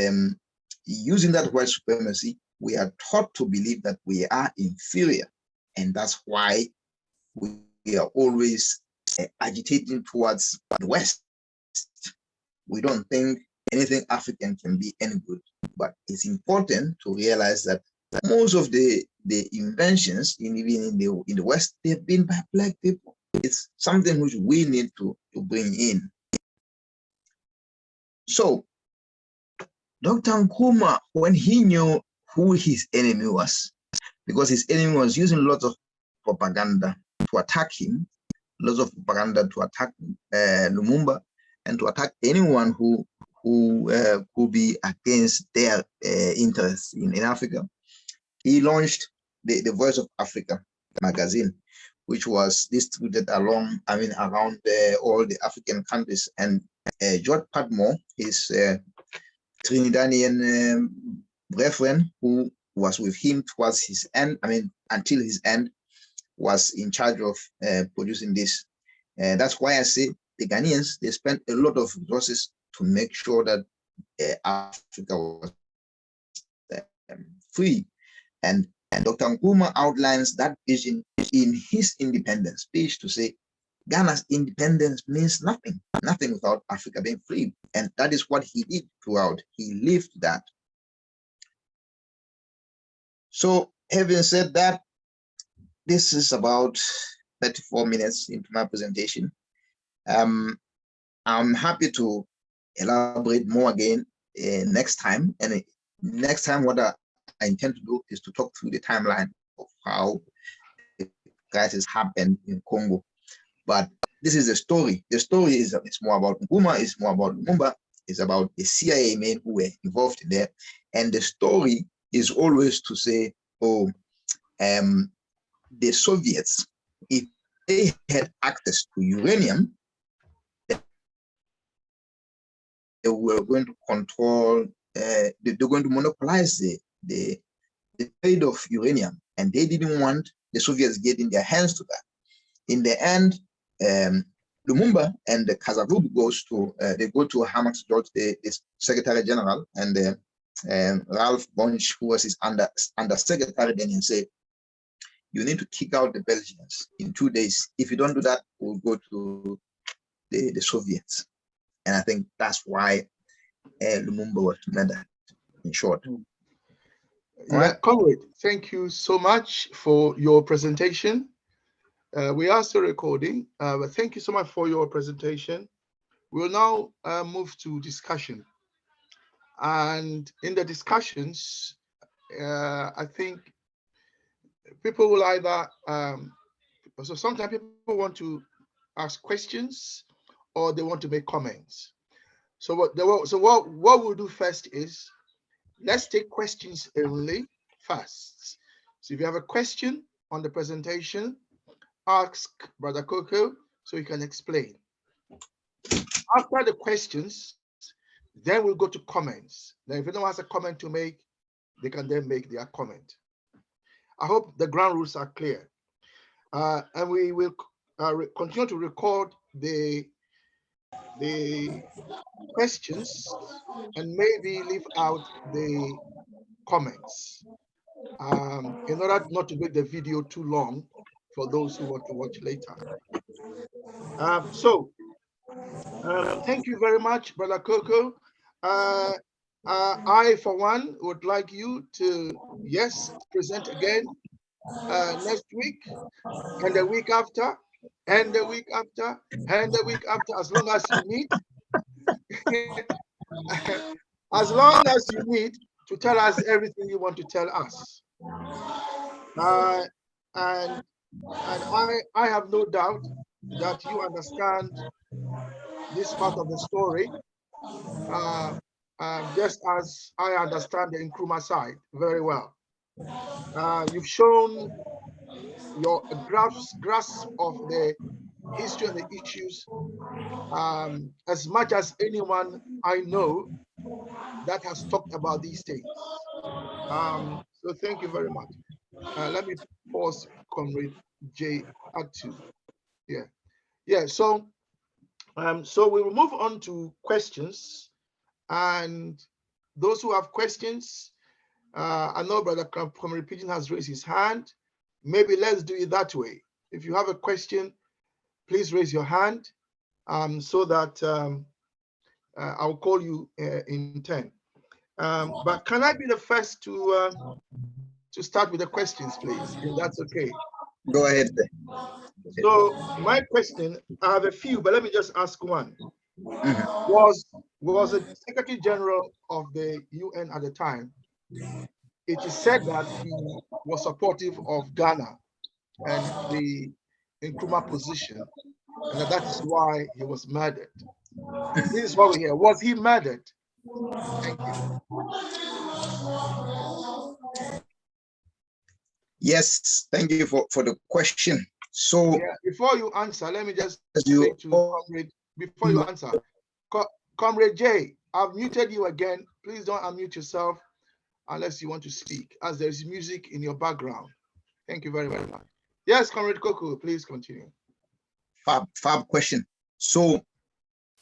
using that white supremacy, we are taught to believe that we are inferior. And that's why we are always agitating towards the West. We don't think anything African can be any good. But it's important to realize that most of the inventions, even in the West, they've been by black people. It's something which we need to bring in. So Dr. Nkrumah, when he knew who his enemy was, because his enemy was using lots of propaganda to attack him, lots of propaganda to attack Lumumba, and to attack anyone who could be against their interests in Africa, he launched the Voice of Africa magazine, which was distributed around all the African countries. And George Padmore, his Trinidadian brethren, who was with him towards his end, until his end, was in charge of producing this. That's why I say the Ghanaians, they spent a lot of resources to make sure that Africa was free. And Dr. Nkrumah outlines that vision in his independence speech to say, Ghana's independence means nothing without Africa being free. And that is what he did throughout. He lived that. So having said that, this is about 34 minutes into my presentation. I'm happy to elaborate more again next time. And next time, what I intend to do is to talk through the timeline of how the crisis happened in Congo. But this is a story. The story is more about Nkrumah, it's more about Lumumba, it's about the CIA men who were involved in there. And the story is always to say, the Soviets, if they had access to uranium, they were going to control, they're going to monopolize the trade of uranium. And they didn't want the Soviets getting their hands to that. In the end, Lumumba and the Kasavubu they go to Hamax George, the Secretary General, and Ralph Bunch, who was his under secretary, then he said, you need to kick out the Belgians in 2 days. If you don't do that, we'll go to the Soviets. And I think that's why Lumumba was murdered, in short. All right, Comrade, thank you so much for your presentation. We are still recording, but thank you so much for your presentation. We'll now move to discussion. And in the discussions, I think people will either, so sometimes people want to ask questions or they want to make comments. So what we'll do first is, let's take questions only first. So if you have a question on the presentation, ask Brother Coco so he can explain. After the questions, then we'll go to comments. Then if anyone has a comment to make, they can then make their comment. I hope the ground rules are clear. And we will continue to record the questions and maybe leave out the comments in order not to make the video too long for those who want to watch later. Thank you very much, Brother Coco. I, for one, would like you to, yes, present again next week, and the week after, and the week after, and the week after, as long as you need. As long as you need to tell us everything you want to tell us. And I have no doubt that you understand this part of the story, just as I understand the Nkrumah side very well. You've shown your grasp of the history and the issues as much as anyone I know that has talked about these things. So thank you very much. Let me pause, Comrade J. Atu. Yeah. So we will move on to questions, and those who have questions, I know Brother Comrade Pigeon has raised his hand. Maybe let's do it that way. If you have a question, please raise your hand so that I'll call you in turn. But can I be the first to start with the questions, please, if that's okay? Go ahead. So my question, I have a few, but let me just ask one. Mm-hmm. Was the Secretary General of the UN at the time, it is said that he was supportive of Ghana and the Nkrumah position, and that is why he was murdered. This is what we hear. Was he murdered? Thank you. Yes, thank you for the question. So yeah, before you answer, let me just say to Comrade, before you answer, Comrade J, I've muted you again. Please don't unmute yourself unless you want to speak, as there's music in your background. Thank you very, very much. Yes, Comrade Coco, please continue. Fab question. So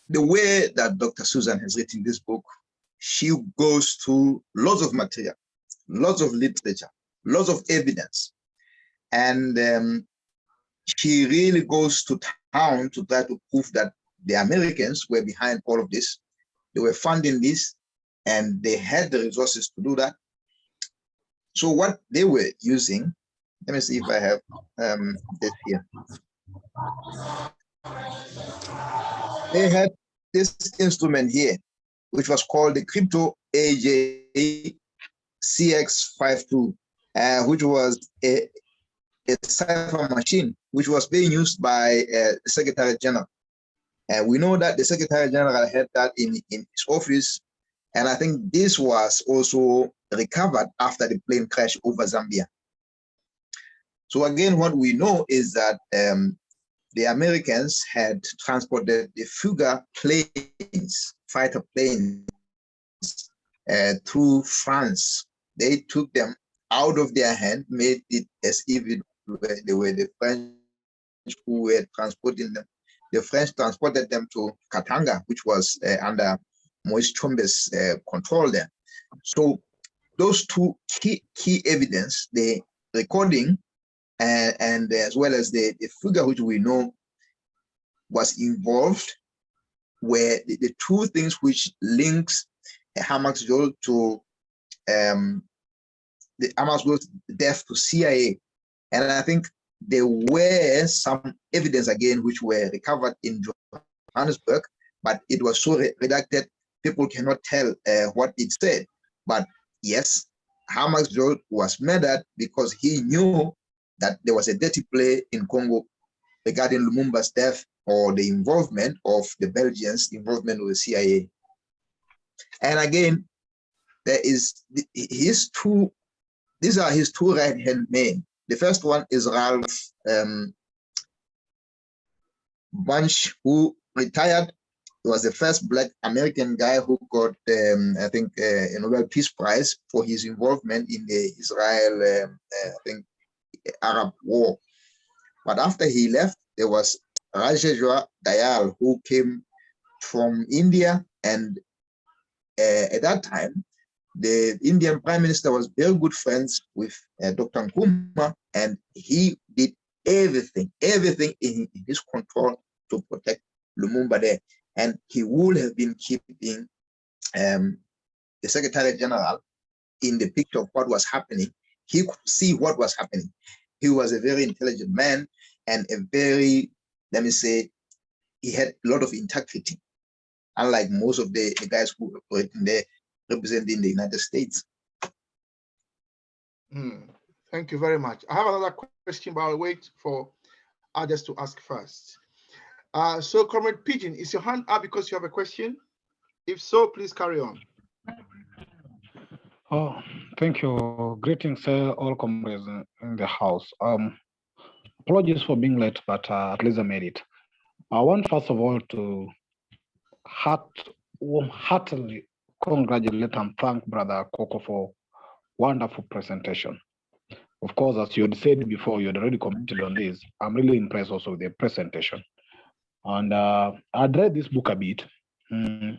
the way that Dr. Susan has written this book, she goes through lots of material, lots of literature, lots of evidence. And she really goes to town to try to prove that the Americans were behind all of this. They were funding this, and they had the resources to do that. So what they were using, let me see if I have this here. They had this instrument here, which was called the Crypto AJ CX52, which was a cipher machine, which was being used by the Secretary General. And we know that the Secretary General had that in his office. And I think this was also recovered after the plane crash over Zambia. So again, what we know is that the Americans had transported the Fugger planes, fighter planes, through France. They took them out of their hand, made it as if they were the French who were transporting them. The French transported them to Katanga, which was under Moise Chombe's control there. So those two key evidence, the recording and as well as the figure which we know was involved, were the two things which links Hammarskjöld to the Hammarskjöld's death to CIA. And I think there were some evidence again which were recovered in Johannesburg, but it was so redacted people cannot tell what it said. But yes, Hamax George was murdered because he knew that there was a dirty play in Congo regarding Lumumba's death or the involvement of the Belgians, involvement with the CIA. And again, there is these are his two right-hand men. The first one is Ralph Bunch, who retired. He was the first Black American guy who got, I think, a Nobel Peace Prize for his involvement in the Israel, I think, Arab War. But after he left, there was Rajeshwar Dayal, who came from India, and at that time, the Indian Prime Minister was very good friends with Dr. Nkrumah, and he did everything in his control to protect Lumumba there. And he would have been keeping the Secretary General in the picture of what was happening. He could see what was happening. He was a very intelligent man and a very, let me say, he had a lot of integrity, unlike most of the guys who operate in there representing the United States. Thank you very much. I have another question, but I'll wait for others to ask first. So, Comrade Pigeon, is your hand up because you have a question? If so, please carry on. Oh, thank you. Greetings, all comrades in the house. Apologies for being late, but at least I made it. I want, first of all, to heartily congratulate and thank Brother Coco for wonderful presentation. Of course, as you had said before, you had already commented on this. I'm really impressed also with the presentation. And I'd read this book a bit.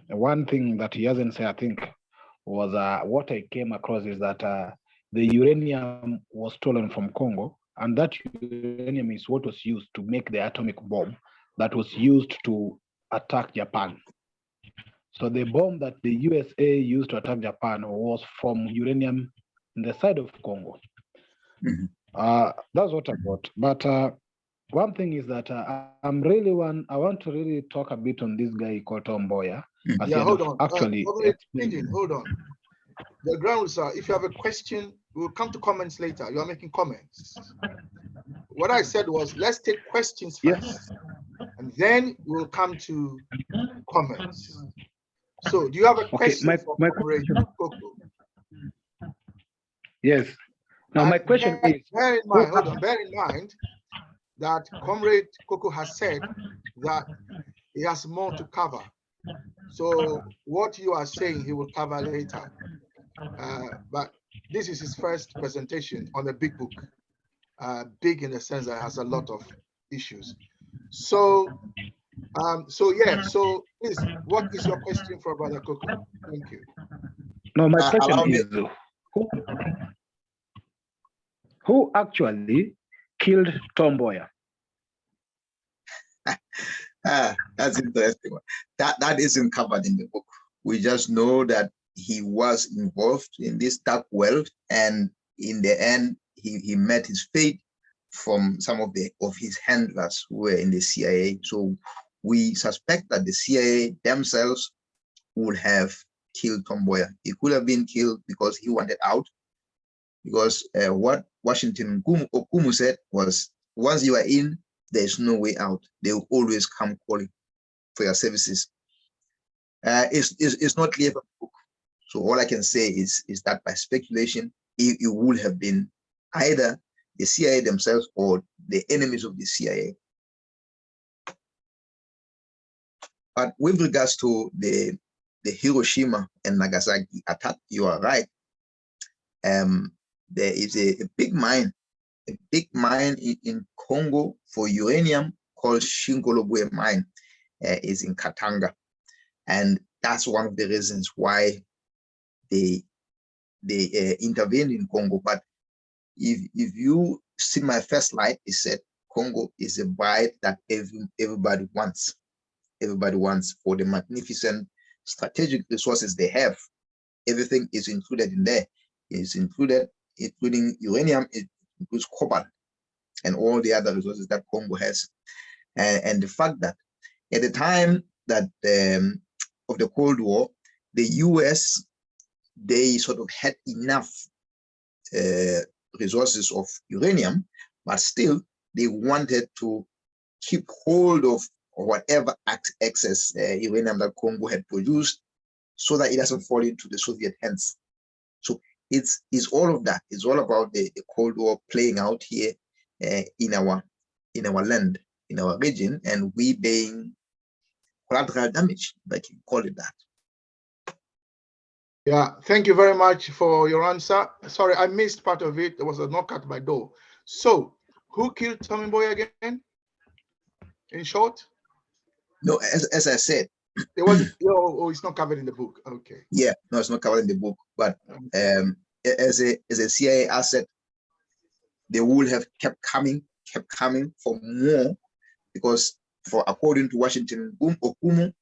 One thing that he hasn't said, I think, was what I came across is that the uranium was stolen from Congo, and that uranium is what was used to make the atomic bomb that was used to attack Japan. So the bomb that the USA used to attack Japan was from uranium in the side of Congo. That's what I got. But one thing is that I want to really talk a bit on this guy called Tom Mboya. Yeah, hold on. Actually, hold on. The grounds are, if you have a question, we'll come to comments later. You are making comments. What I said was, let's take questions first, and then we'll come to comments. So, do you have a question for Comrade Coco? Yes. Now, my question is... Bear in mind, hold on, bear in mind that Comrade Coco has said that he has more to cover. So what you are saying, he will cover later. But this is his first presentation on a big book. Big in the sense that it has a lot of issues. So please, what is your question for Brother Coco? Thank you. No, my question is, who actually killed Tom Mboya? That's interesting. That isn't covered in the book. We just know that he was involved in this dark world, and in the end, he met his fate from some of his handlers who were in the CIA. So we suspect that the CIA themselves would have killed Tom Mboya. He could have been killed because he wanted out. Because what Washington Okumu said was, once you are in, there's no way out. They will always come calling for your services. It's not clear from the book. So all I can say is that by speculation, it would have been either the CIA themselves or the enemies of the CIA. But with regards to the Hiroshima and Nagasaki attack, you are right. There is a big mine in Congo for uranium called Shingolobwe mine. Is in Katanga, and that's one of the reasons why they intervened in Congo. But if you see my first slide, it said Congo is a bride that everybody wants. Everybody wants, for the magnificent strategic resources they have. Everything is included in there. It's included, including uranium, it includes cobalt and all the other resources that Congo has. And the fact that at the time that of the Cold War, the US, they sort of had enough resources of uranium, but still they wanted to keep hold of whatever excess uranium that Congo had produced so that it doesn't fall into the Soviet hands. So it's all of that. It's all about the Cold War playing out here in our land, in our region, and we being collateral damage, like you call it that. Yeah, thank you very much for your answer. Sorry, I missed part of it. There was a knock at my door. So, who killed Tommy Boy again? In short? No, as I said, it was. Oh, it's not covered in the book. Okay. Yeah, no, it's not covered in the book. But as a CIA asset, they would have kept coming for more, because according to Washington Okumu,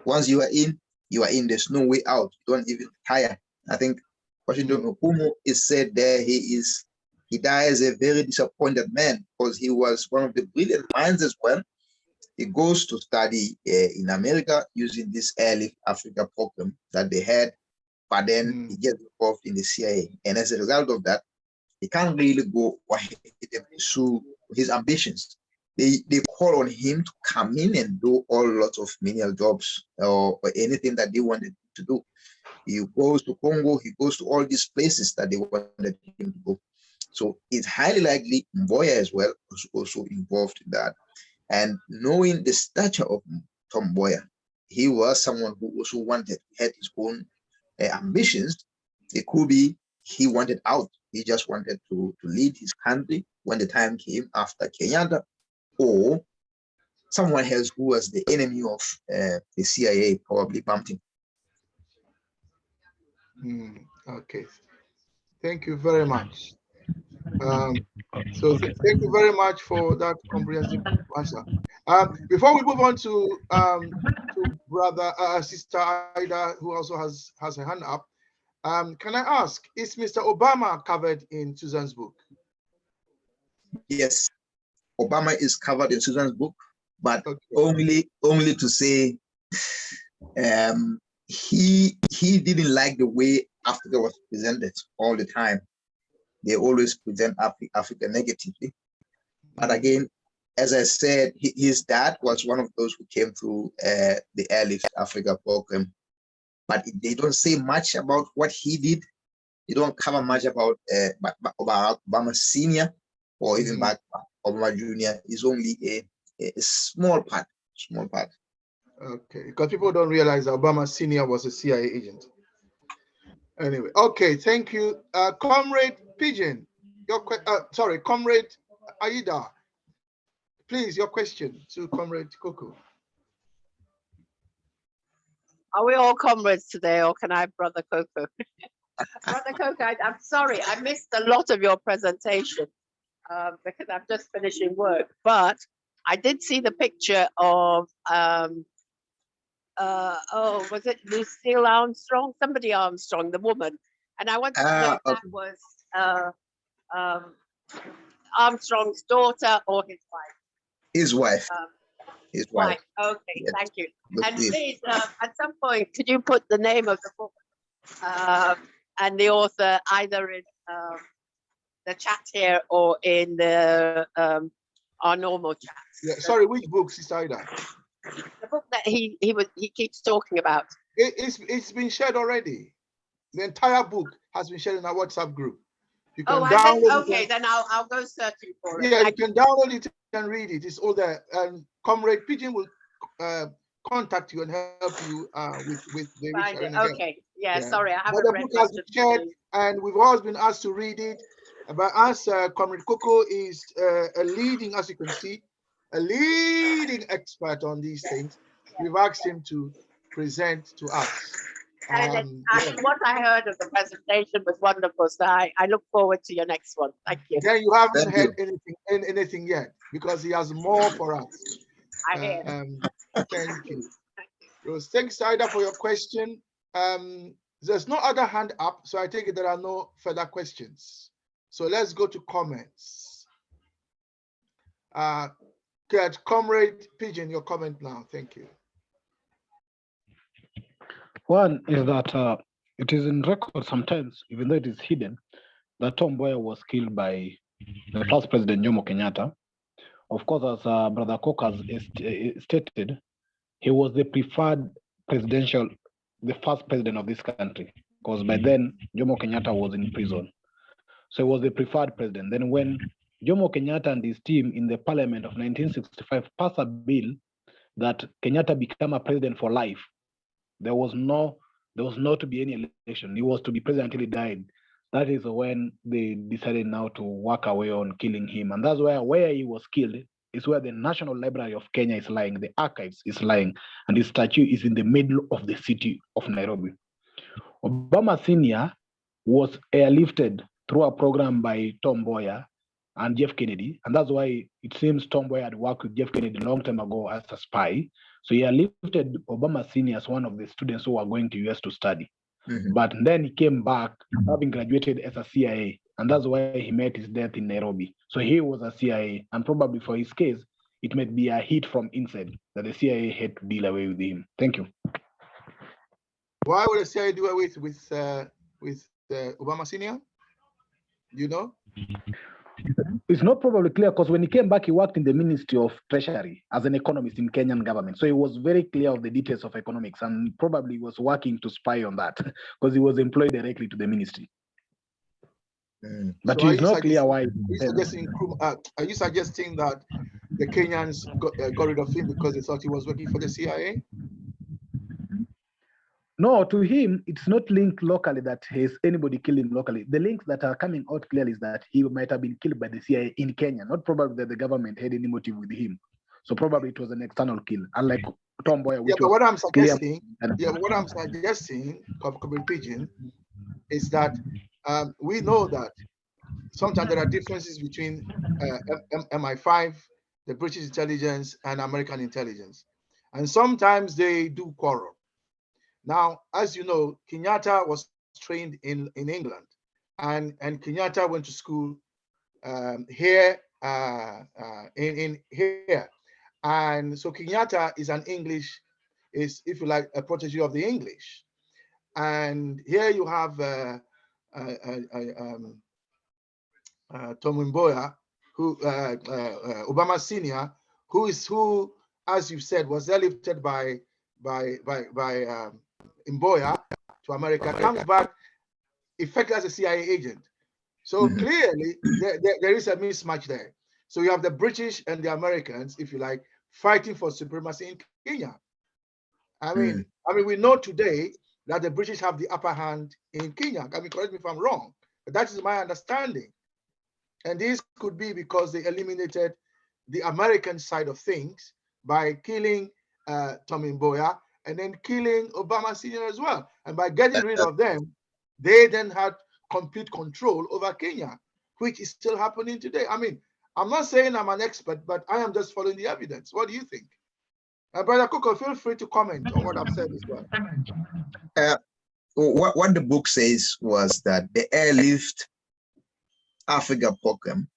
once you are in, there's no way out. You don't even tire. I think Washington Okumu is said there he dies a very disappointed man, because he was one of the brilliant minds as well. He goes to study in America using this Airlift Africa program that they had, but then he gets involved in the CIA. And as a result of that, he can't really go ahead and pursue his ambitions. They call on him to come in and do all lots of menial jobs or anything that they wanted to do. He goes to Congo, he goes to all these places that they wanted him to go. So it's highly likely Mboya as well was also involved in that. And knowing the stature of Tom Mboya, he was someone who also had his own ambitions. It could be he wanted out. He just wanted to lead his country when the time came after Kenyatta, or someone else who was the enemy of the CIA probably bumped him. Okay. Thank you very much. So thank you very much for that comprehensive answer. Before we move on to brother sister Ida, who also has her hand up, can I ask, is Mr. Obama covered in Susan's book? Yes, Obama is covered in Susan's book, but only to say he didn't like the way Africa was presented all the time. They always present Africa negatively. But again, as I said, his dad was one of those who came through the Airlift Africa program. But they don't say much about what he did. They don't cover much about Obama Senior or even Obama Junior. Is only a small part. Okay, because people don't realize that Obama Senior was a CIA agent. Anyway, okay, thank you. Comrade Pigeon, Comrade Aida, please, your question to Comrade Coco. Are we all comrades today, or can I have Brother Coco? Brother Coco, I'm sorry, I missed a lot of your presentation because I'm just finishing work, but I did see the picture of, was it Lucille Armstrong? Somebody Armstrong, the woman. And I wanted to know if that was Armstrong's daughter or his wife. His wife. His wife. Okay, yes. Thank you. And please, at some point, could you put the name of the book and the author either in the chat here or in the our normal chat? Yeah, sorry, which book, Sister Ida? The book that he keeps talking about. It's been shared already. The entire book has been shared in our WhatsApp group. You can then I'll go searching for it. Yeah, you can download it and read it. It's all there. And Comrade Pigeon will contact you and help you with the sharing again. Okay. Yeah, sorry, I haven't read the book has been shared, and we've always been asked to read it. But as Comrade Coco is a leading, as you can see, a leading expert on these things, we've asked him to present to us. And what I heard of the presentation was wonderful. So I look forward to your next one. Thank you. Then you haven't heard anything yet, because he has more for us. I hear. Thank you. Rose, thanks, Ida, for your question. There's no other hand up, so I take it there are no further questions. So let's go to comments. Comrade Pigeon, your comment now. Thank you. One is that it is in record sometimes, even though it is hidden, that Tom Mboya was killed by the first president, Jomo Kenyatta. Of course, as Brother Cook has stated, he was the preferred presidential, the first president of this country, because by then Jomo Kenyatta was in prison. So he was the preferred president. Then when Jomo Kenyatta and his team in the parliament of 1965 passed a bill that Kenyatta become a president for life, there was not to be any election. He was to be president until he died. That is when they decided now to work away on killing him. And that's where he was killed is where the National Library of Kenya is lying, the archives is lying, and his statue is in the middle of the city of Nairobi. Obama Sr. was airlifted through a program by Tom Mboya and Jeff Kennedy, and that's why it seems Tom Mboya had worked with Jeff Kennedy a long time ago as a spy. So he airlifted Obama Sr. as one of the students who were going to US to study. But then he came back having graduated as a CIA, and that's why he met his death in Nairobi. So he was a CIA, and probably for his case, it might be a hit from inside that the CIA had to deal away with him. Thank you. Why would the CIA do away with Obama Senior? You know? It's not probably clear because when he came back, he worked in the Ministry of Treasury as an economist in Kenyan government. So he was very clear of the details of economics and probably was working to spy on that because he was employed directly to the ministry. But So it's not clear why. Are you suggesting that the Kenyans got rid of him because they thought he was working for the CIA? No, to him, it's not linked locally that has anybody killed him locally. The links that are coming out clearly is that he might have been killed by the CIA in Kenya, not probably that the government had any motive with him. So probably it was an external kill, unlike Tom Mboya, which but was what I'm suggesting, Comrade Pigeon, is that we know that sometimes there are differences between MI5, the British intelligence, and American intelligence. And sometimes they do quarrel. Now, as you know, Kenyatta was trained in England, and Kenyatta went to school here in here. And so Kenyatta is if you like, a protege of the English. And here you have Tom Mboya, who Obama Senior, who, as you said, was airlifted by Mboya to America, comes back effectively as a CIA agent. So clearly there is a mismatch there. So you have the British and the Americans, if you like, fighting for supremacy in Kenya. I mean, we know today that the British have the upper hand in Kenya. I mean, correct me if I'm wrong, but that is my understanding. And this could be because they eliminated the American side of things by killing Tom Mboya and then killing Obama Senior as well. And by getting rid of them, they then had complete control over Kenya, which is still happening today. I mean, I'm not saying I'm an expert, but I am just following the evidence. What do you think? Brother Coco, feel free to comment on what I've said as well. What the book says was that the Airlift Africa program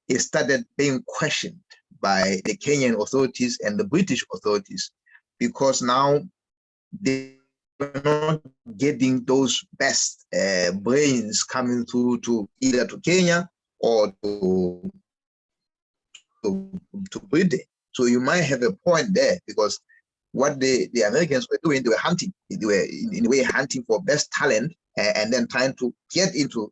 is started being questioned by the Kenyan authorities and the British authorities because now they are not getting those best brains coming through to either to Kenya or to Britain. So you might have a point there because what the Americans were doing, they were hunting. They were in a way hunting for best talent and then trying to get into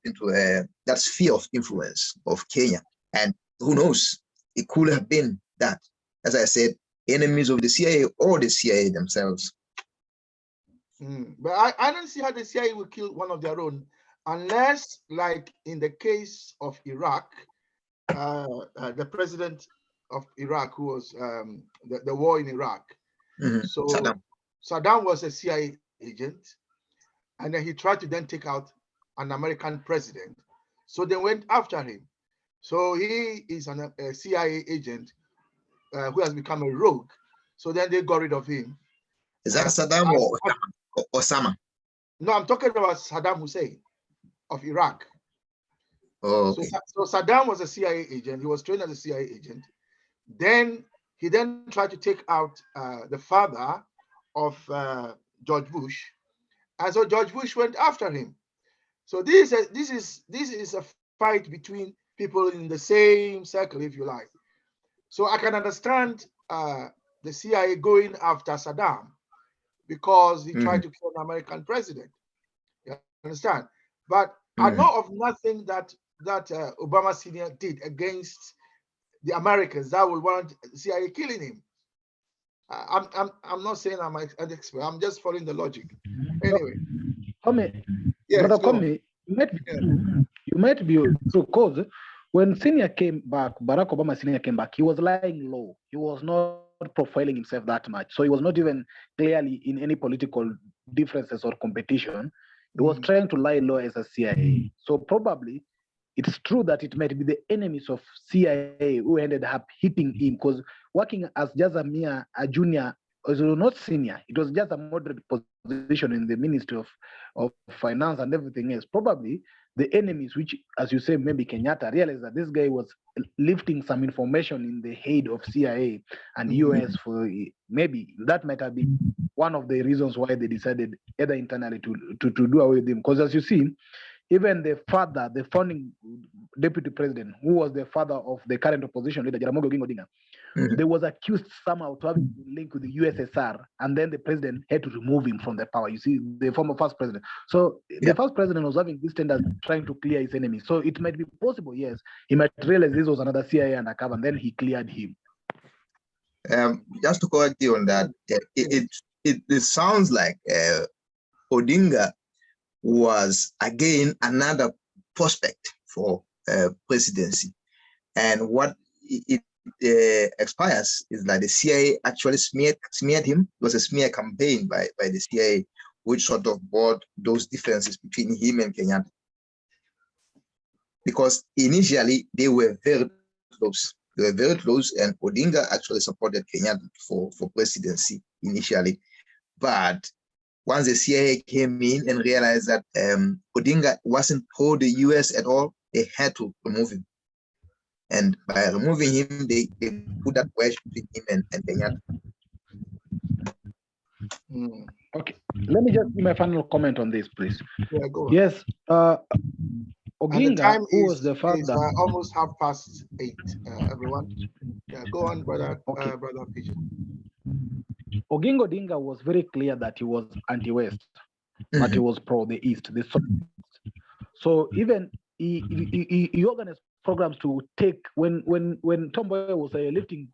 that sphere of influence of Kenya. And who knows, it could have been that, as I said, enemies of the CIA or the CIA themselves. But I don't see how the CIA will kill one of their own unless, like in the case of Iraq, the president of Iraq, who was the war in Iraq. So Saddam was a CIA agent, and then he tried to then take out an American president. So they went after him. So he is a CIA agent who has become a rogue. So then they got rid of him. Is that Saddam or Osama? No, I'm talking about Saddam Hussein of Iraq. Oh, okay. So Saddam was a CIA agent. He was trained as a CIA agent. Then he tried to take out the father of George Bush. And so George Bush went after him. So this is a fight between people in the same circle, if you like. So I can understand the CIA going after Saddam because he tried to kill an American president. You understand? But I know of nothing that Obama Senior did against the Americans that would warrant CIA killing him. I'm not saying I'm an expert. I'm just following the logic. Anyway. Yes, Brother go on. Comey, you might be because when Senior came back, Barack Obama Senior came back, he was lying low. He was not profiling himself that much. So he was not even clearly in any political differences or competition. He was trying to lie low as a CIA. So probably it's true that it might be the enemies of CIA who ended up hitting him, because working as just a junior, it was not senior, it was just a moderate position in the Ministry of Finance and everything else. Probably the enemies, which, as you say, maybe Kenyatta, realized that this guy was lifting some information in the head of CIA and US for maybe that might have been one of the reasons why they decided either internally to do away with him. Because as you see, even the father, the founding deputy president, who was the father of the current opposition leader, Jaramogi Oginga Odinga, they was accused somehow to having been linked with the USSR, and then the president had to remove him from the power. You see, the former first president. So the first president was having this tendency trying to clear his enemies. So it might be possible, yes, he might realize this was another CIA undercover, and then he cleared him. Just to correct you on that, it sounds like Odinga was again another prospect for presidency, and what it expires is that the CIA actually smeared him. It was a smear campaign by the CIA, which sort of brought those differences between him and Kenyatta, because initially they were very close. They were very close, and Odinga actually supported Kenyatta for presidency initially, but once the CIA came in and realized that Odinga wasn't pro the US at all, they had to remove him. And by removing him, they put that wedge between him and Kenyatta. Okay, let me just give my final comment on this, please. Yeah, go on. Yes, Oginga, who was the father. Is almost 8:30, everyone. Yeah, go on, brother. Okay. Brother Pigeon. Oginga Odinga was very clear that he was anti-West, but he was pro the East, the South. So even he organized programs to take when Tom Mboya was lifting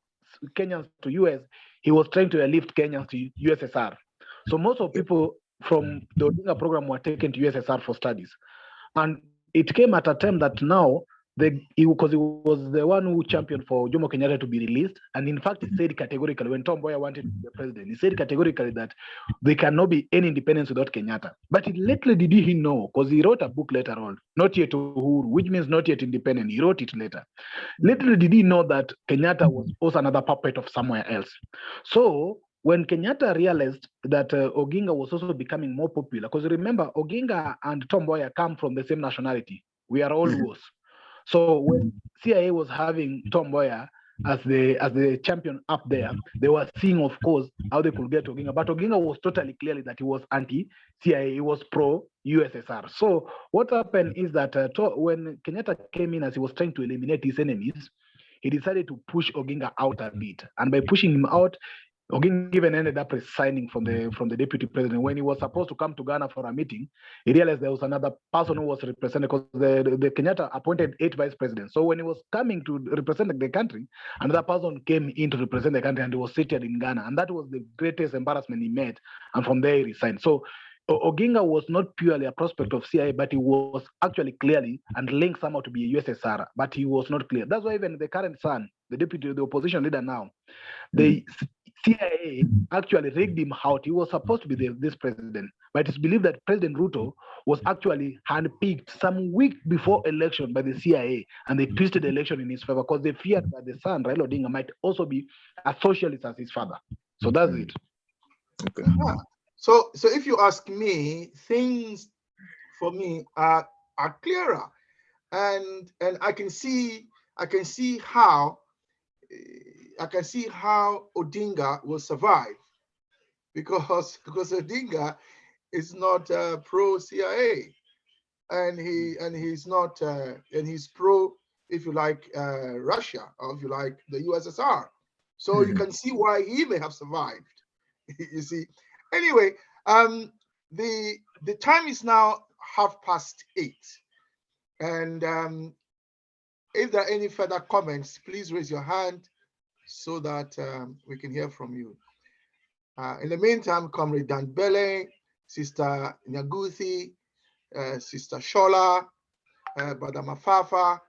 Kenyans to US, he was trying to lift Kenyans to USSR. So most of people from the Odinga program were taken to USSR for studies, and it came at a time that now because he was the one who championed for Jomo Kenyatta to be released, and in fact, he said categorically when Tom Mboya wanted to be the president, he said categorically that there cannot be any independence without Kenyatta. But little did he know, because he wrote a book later on, Not Yet Uhuru, which means not yet independent. He wrote it later. Little did he know that Kenyatta was also another puppet of somewhere else. So when Kenyatta realized that Oginga was also becoming more popular, because remember, Oginga and Tom Mboya come from the same nationality. We are all Luos. So when CIA was having Tom Mboya as the champion up there, they were seeing, of course, how they could get Oginga. But Oginga was totally clearly that he was anti-CIA, he was pro-USSR. So what happened is that when Kenyatta came in as he was trying to eliminate his enemies, he decided to push Oginga out a bit. And by pushing him out, Oginga even ended up resigning from the deputy president. When he was supposed to come to Ghana for a meeting, he realized there was another person who was represented, because the Kenyatta appointed 8 vice presidents. So when he was coming to represent the country, another person came in to represent the country, and he was seated in Ghana. And that was the greatest embarrassment he met. And from there, he resigned. So Oginga was not purely a prospect of CIA, but he was actually clearly and linked somehow to be a USSR, but he was not clear. That's why even the current son, the opposition leader now, the CIA actually rigged him out. He was supposed to be this president, but it's believed that President Ruto was actually handpicked some week before election by the CIA, and they twisted the election in his favor because they feared that the son, Raila Odinga, might also be a socialist as his father. So that's it. Okay. So if you ask me, things for me are clearer, and I can see how Odinga will survive, because Odinga is not pro CIA, and he's not and he's pro, if you like, Russia, or if you like, the USSR. So you can see why he may have survived. You see. Anyway, the time is now 8:30, and if there are any further comments, please raise your hand so that we can hear from you. In the meantime, Comrade Dan Bele, Sister Nyaguthi, Sister Shola, Brother Mafafa,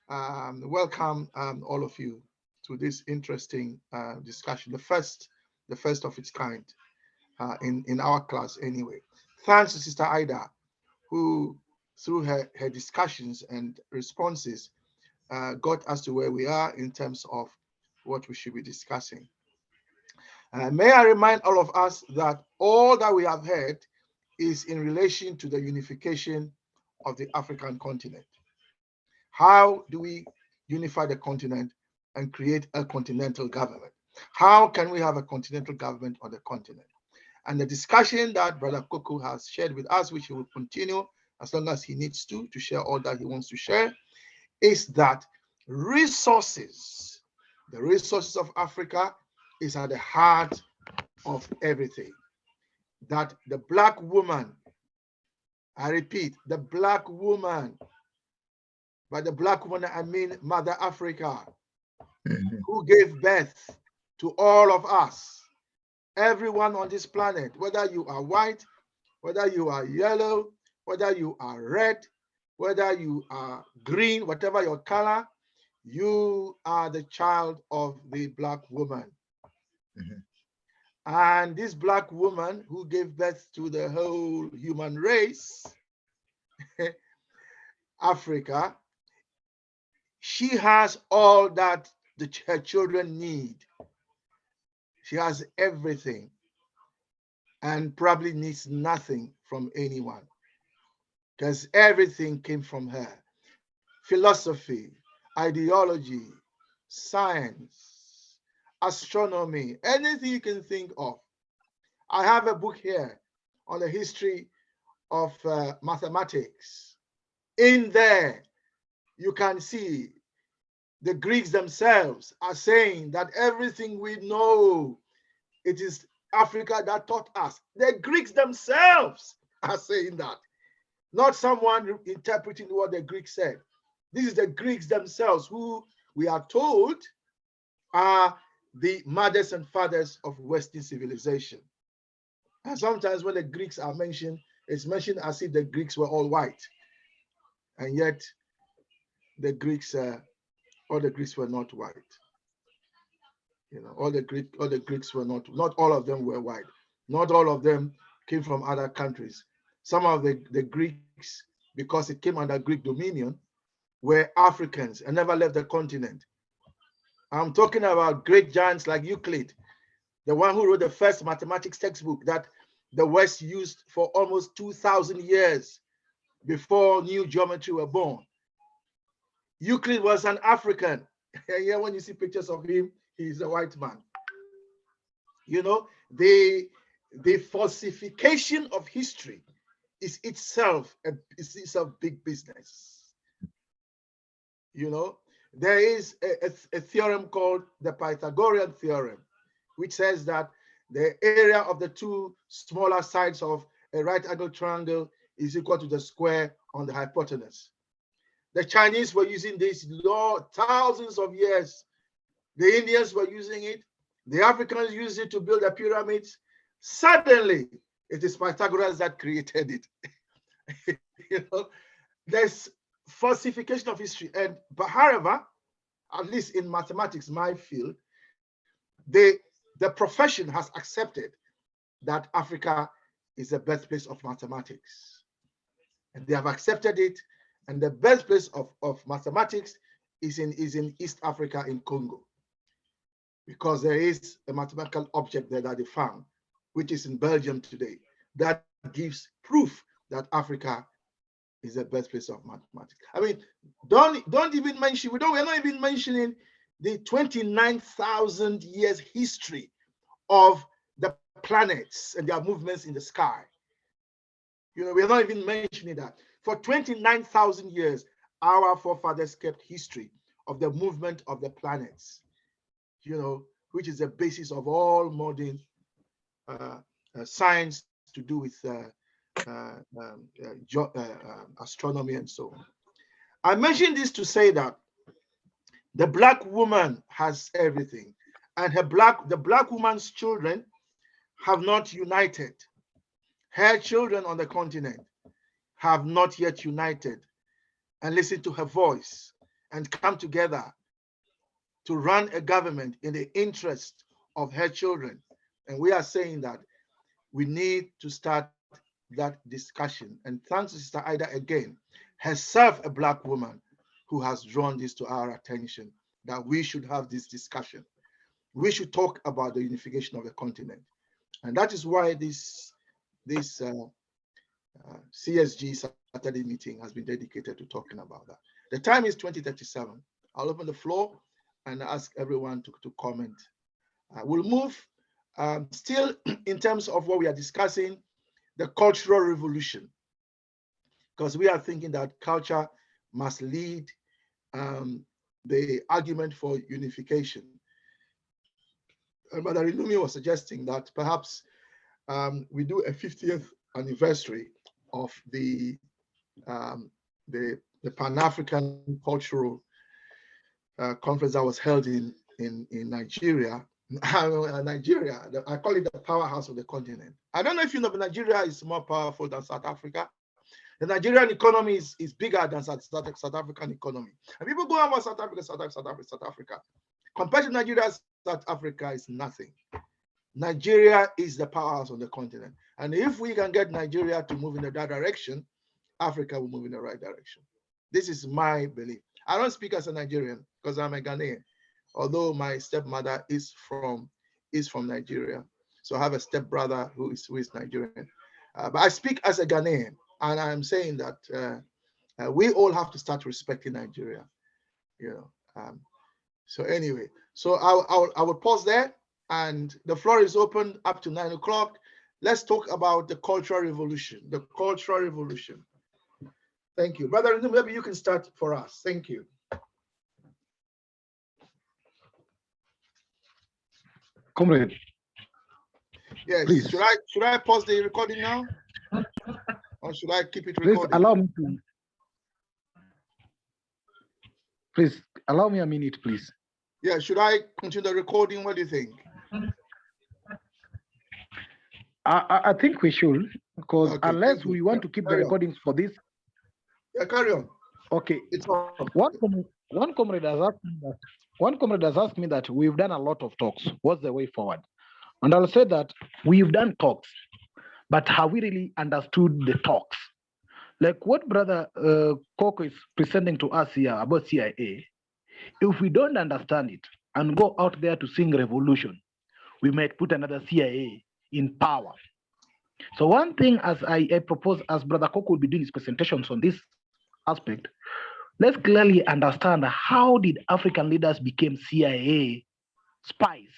welcome all of you to this interesting discussion, the first of its kind in our class anyway. Thanks to Sister Ida, who through her discussions and responses got us to where we are in terms of what we should be discussing. May I remind all of us that all that we have heard is in relation to the unification of the African continent. How do we unify the continent and create a continental government? How can we have a continental government on the continent? And the discussion that Brother Koko has shared with us, which he will continue as long as he needs to share all that he wants to share, is that resources, the resources of Africa, is at the heart of everything. That the Black woman, I repeat, the Black woman, by the Black woman I mean Mother Africa, who gave birth to all of us, everyone on this planet, whether you are white, whether you are yellow, whether you are red, whether you are green, whatever your color, you are the child of the Black woman. And this Black woman who gave birth to the whole human race, Africa, she has all that her children need. She has everything and probably needs nothing from anyone, because everything came from her. Philosophy, ideology, science, astronomy, anything you can think of. I have a book here on the history of mathematics. In there, you can see the Greeks themselves are saying that everything we know, it is Africa that taught us. The Greeks themselves are saying that, not someone interpreting what the Greeks said. This is the Greeks themselves who we are told are the mothers and fathers of Western civilization. And sometimes when the Greeks are mentioned, it's mentioned as if the Greeks were all white. And yet the Greeks, all the Greeks were not white. You know, all the Greeks were not all of them were white. Not all of them came from other countries. Some of the Greeks, because it came under Greek dominion, were Africans and never left the continent. I'm talking about great giants like Euclid, the one who wrote the first mathematics textbook that the West used for almost 2,000 years before new geometry were born. Euclid was an African. And here when you see pictures of him, he's a white man. You know, the falsification of history is itself a big business. You know, there is a theorem called the Pythagorean theorem, which says that the area of the two smaller sides of a right angle triangle is equal to the square on the hypotenuse. The Chinese were using this thousands of years. The Indians were using it. The Africans used it to build the pyramids. Suddenly, it is Pythagoras that created it. You know, there's falsification of history. But however, at least in mathematics, my field, the profession has accepted that Africa is the birthplace of mathematics. And they have accepted it. And the birthplace of mathematics is in East Africa, in Congo, because there is a mathematical object there that they found, which is in Belgium today, that gives proof that Africa is the birthplace of mathematics. I mean, don't even mention, we're not even mentioning the 29,000 years history of the planets and their movements in the sky. You know, we're not even mentioning that. For 29,000 years, our forefathers kept history of the movement of the planets, you know, which is the basis of all modern science to do with astronomy and so on. I mentioned this to say that the black woman has everything, and the black woman's children have not united. Her children on the continent have not yet united and listened to her voice and come together to run a government in the interest of her children. And we are saying that we need to start that discussion. And thanks to Sister Ida again, herself a black woman, who has drawn this to our attention, that we should have this discussion. We should talk about the unification of the continent. And that is why this CSG Saturday meeting has been dedicated to talking about that. The time is 20:37. I'll open the floor and ask everyone to comment. We'll move still in terms of what we are discussing, the cultural revolution, because we are thinking that culture must lead the argument for unification. And Brother Ilumi was suggesting that perhaps we do a 50th anniversary of the Pan-African Cultural Conference that was held in Nigeria. Nigeria, I call it the powerhouse of the continent. I don't know if you know, but Nigeria is more powerful than South Africa. The Nigerian economy is bigger than South African economy. And people go on about South Africa. Compared to Nigeria, South Africa is nothing. Nigeria is the powerhouse on the continent. And if we can get Nigeria to move in that direction, Africa will move in the right direction. This is my belief. I don't speak as a Nigerian because I'm a Ghanaian, although my stepmother is from Nigeria. So I have a stepbrother who is Nigerian. But I speak as a Ghanaian, and I'm saying that we all have to start respecting Nigeria. You know. So anyway, so I will pause there, and the floor is open up to 9 o'clock. Let's talk about the cultural revolution. The cultural revolution. Thank you, Brother. Maybe you can start for us. Thank you. Comrade. Yes. Please. Should I pause the recording now, or should I keep it recording? Please allow me to. Please allow me a minute, please. Yeah. Should I continue the recording? What do you think? I think we should, because Okay, unless we want to keep the recordings for this. Yeah, carry on. Okay. It's on. One comrade has asked me that we've done a lot of talks. What's the way forward? And I'll say that we've done talks, but have we really understood the talks? Like what Brother Coco is presenting to us here about CIA, if we don't understand it and go out there to sing revolution, we might put another CIA in power. So one thing, as I propose, as Brother Coco will be doing his presentations on this aspect, let's clearly understand how did African leaders become CIA spies?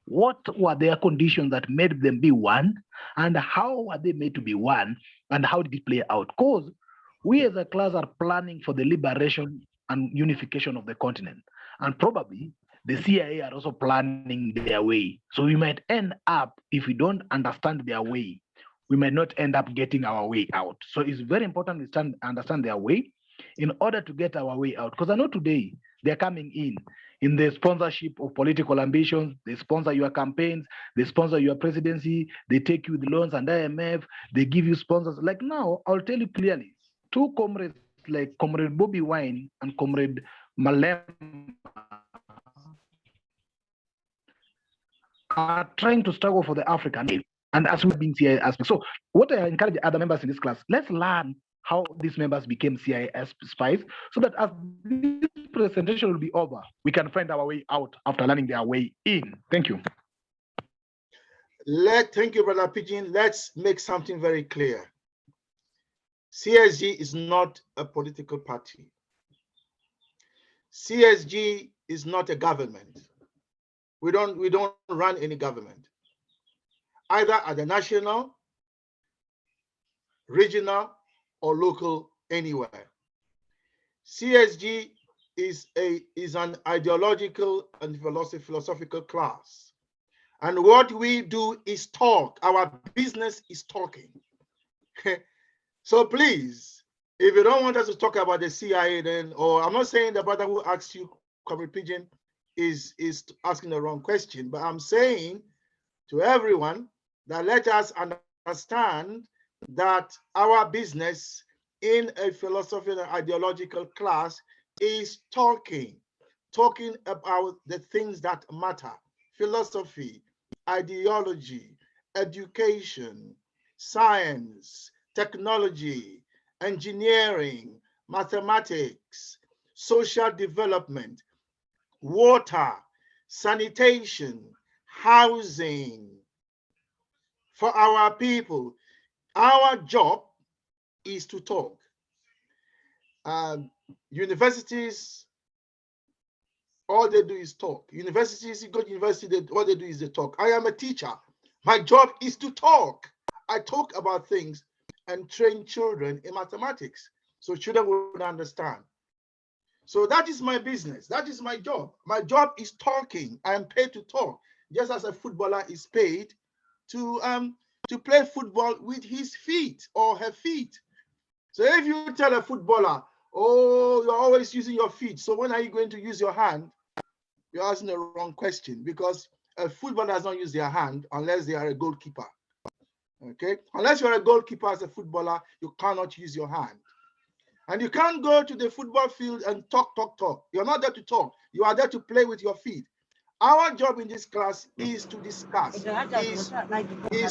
What were their conditions that made them be one, and how were they made to be one, and how did it play out? Because we as a class are planning for the liberation and unification of the continent, and probably the CIA are also planning their way. So we might end up, if we don't understand their way, we might not end up getting our way out. So it's very important to understand their way in order to get our way out. Because I know today they're coming in the sponsorship of political ambitions. They sponsor your campaigns, they sponsor your presidency, they take you the loans and IMF, they give you sponsors. Like now, I'll tell you clearly, two comrades like Comrade Bobby Wine and Comrade Malem are trying to struggle for the African name, and as we've been CIA aspect. So what I encourage other members in this class, let's learn how these members became CIA spies, so that as this presentation will be over, we can find our way out after learning their way in. Thank you. Thank you, Brother Pigeon. Let's make something very clear. CSG is not a political party. CSG is not a government. We don't run any government, either at the national, regional or local, anywhere. CSG is an ideological and philosophical class. And what we do is talk. Our business is talking. So please, if you don't want us to talk about the CIA, then, or I'm not saying the brother who asked you, Comrade Pigeon, is asking the wrong question, but I'm saying to everyone that let us understand that our business in a philosophical and ideological class is talking about the things that matter: philosophy, ideology, education, science, technology, engineering, mathematics, social development, water, sanitation, housing for our people. Our job is to talk. Universities, all they do is talk. Universities, you go to university, all they do is they talk. I am a teacher. My job is to talk. I talk about things and train children in mathematics so children would understand. So that is my business. That is my job. My job is talking. I am paid to talk, just as a footballer is paid to play football with his feet or her feet. So if you tell a footballer, oh, you're always using your feet, so when are you going to use your hand? You're asking the wrong question, because a footballer does not use their hand unless they are a goalkeeper. Okay? Unless you're a goalkeeper as a footballer, you cannot use your hand. And you can't go to the football field and talk. You're not there to talk. You are there to play with your feet. Our job in this class is to discuss, is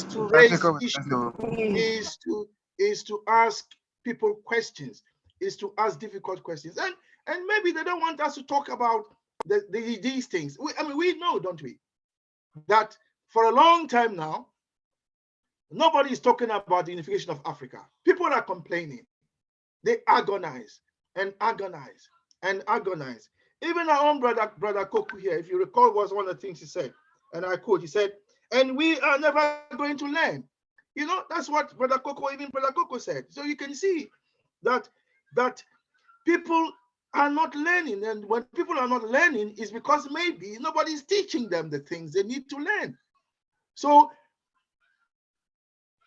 to raise issues, is to ask people questions, is to ask difficult questions. And maybe they don't want us to talk about these things. We know, don't we, that for a long time now, nobody is talking about the unification of Africa. People are complaining. They agonize and agonize and agonize. Even our own brother Koku here, if you recall, was one of the things he said, and I quote, he said, and we are never going to learn. You know, that's what even Brother Coco said. So you can see that people are not learning. And when people are not learning, it's because maybe nobody's teaching them the things they need to learn. So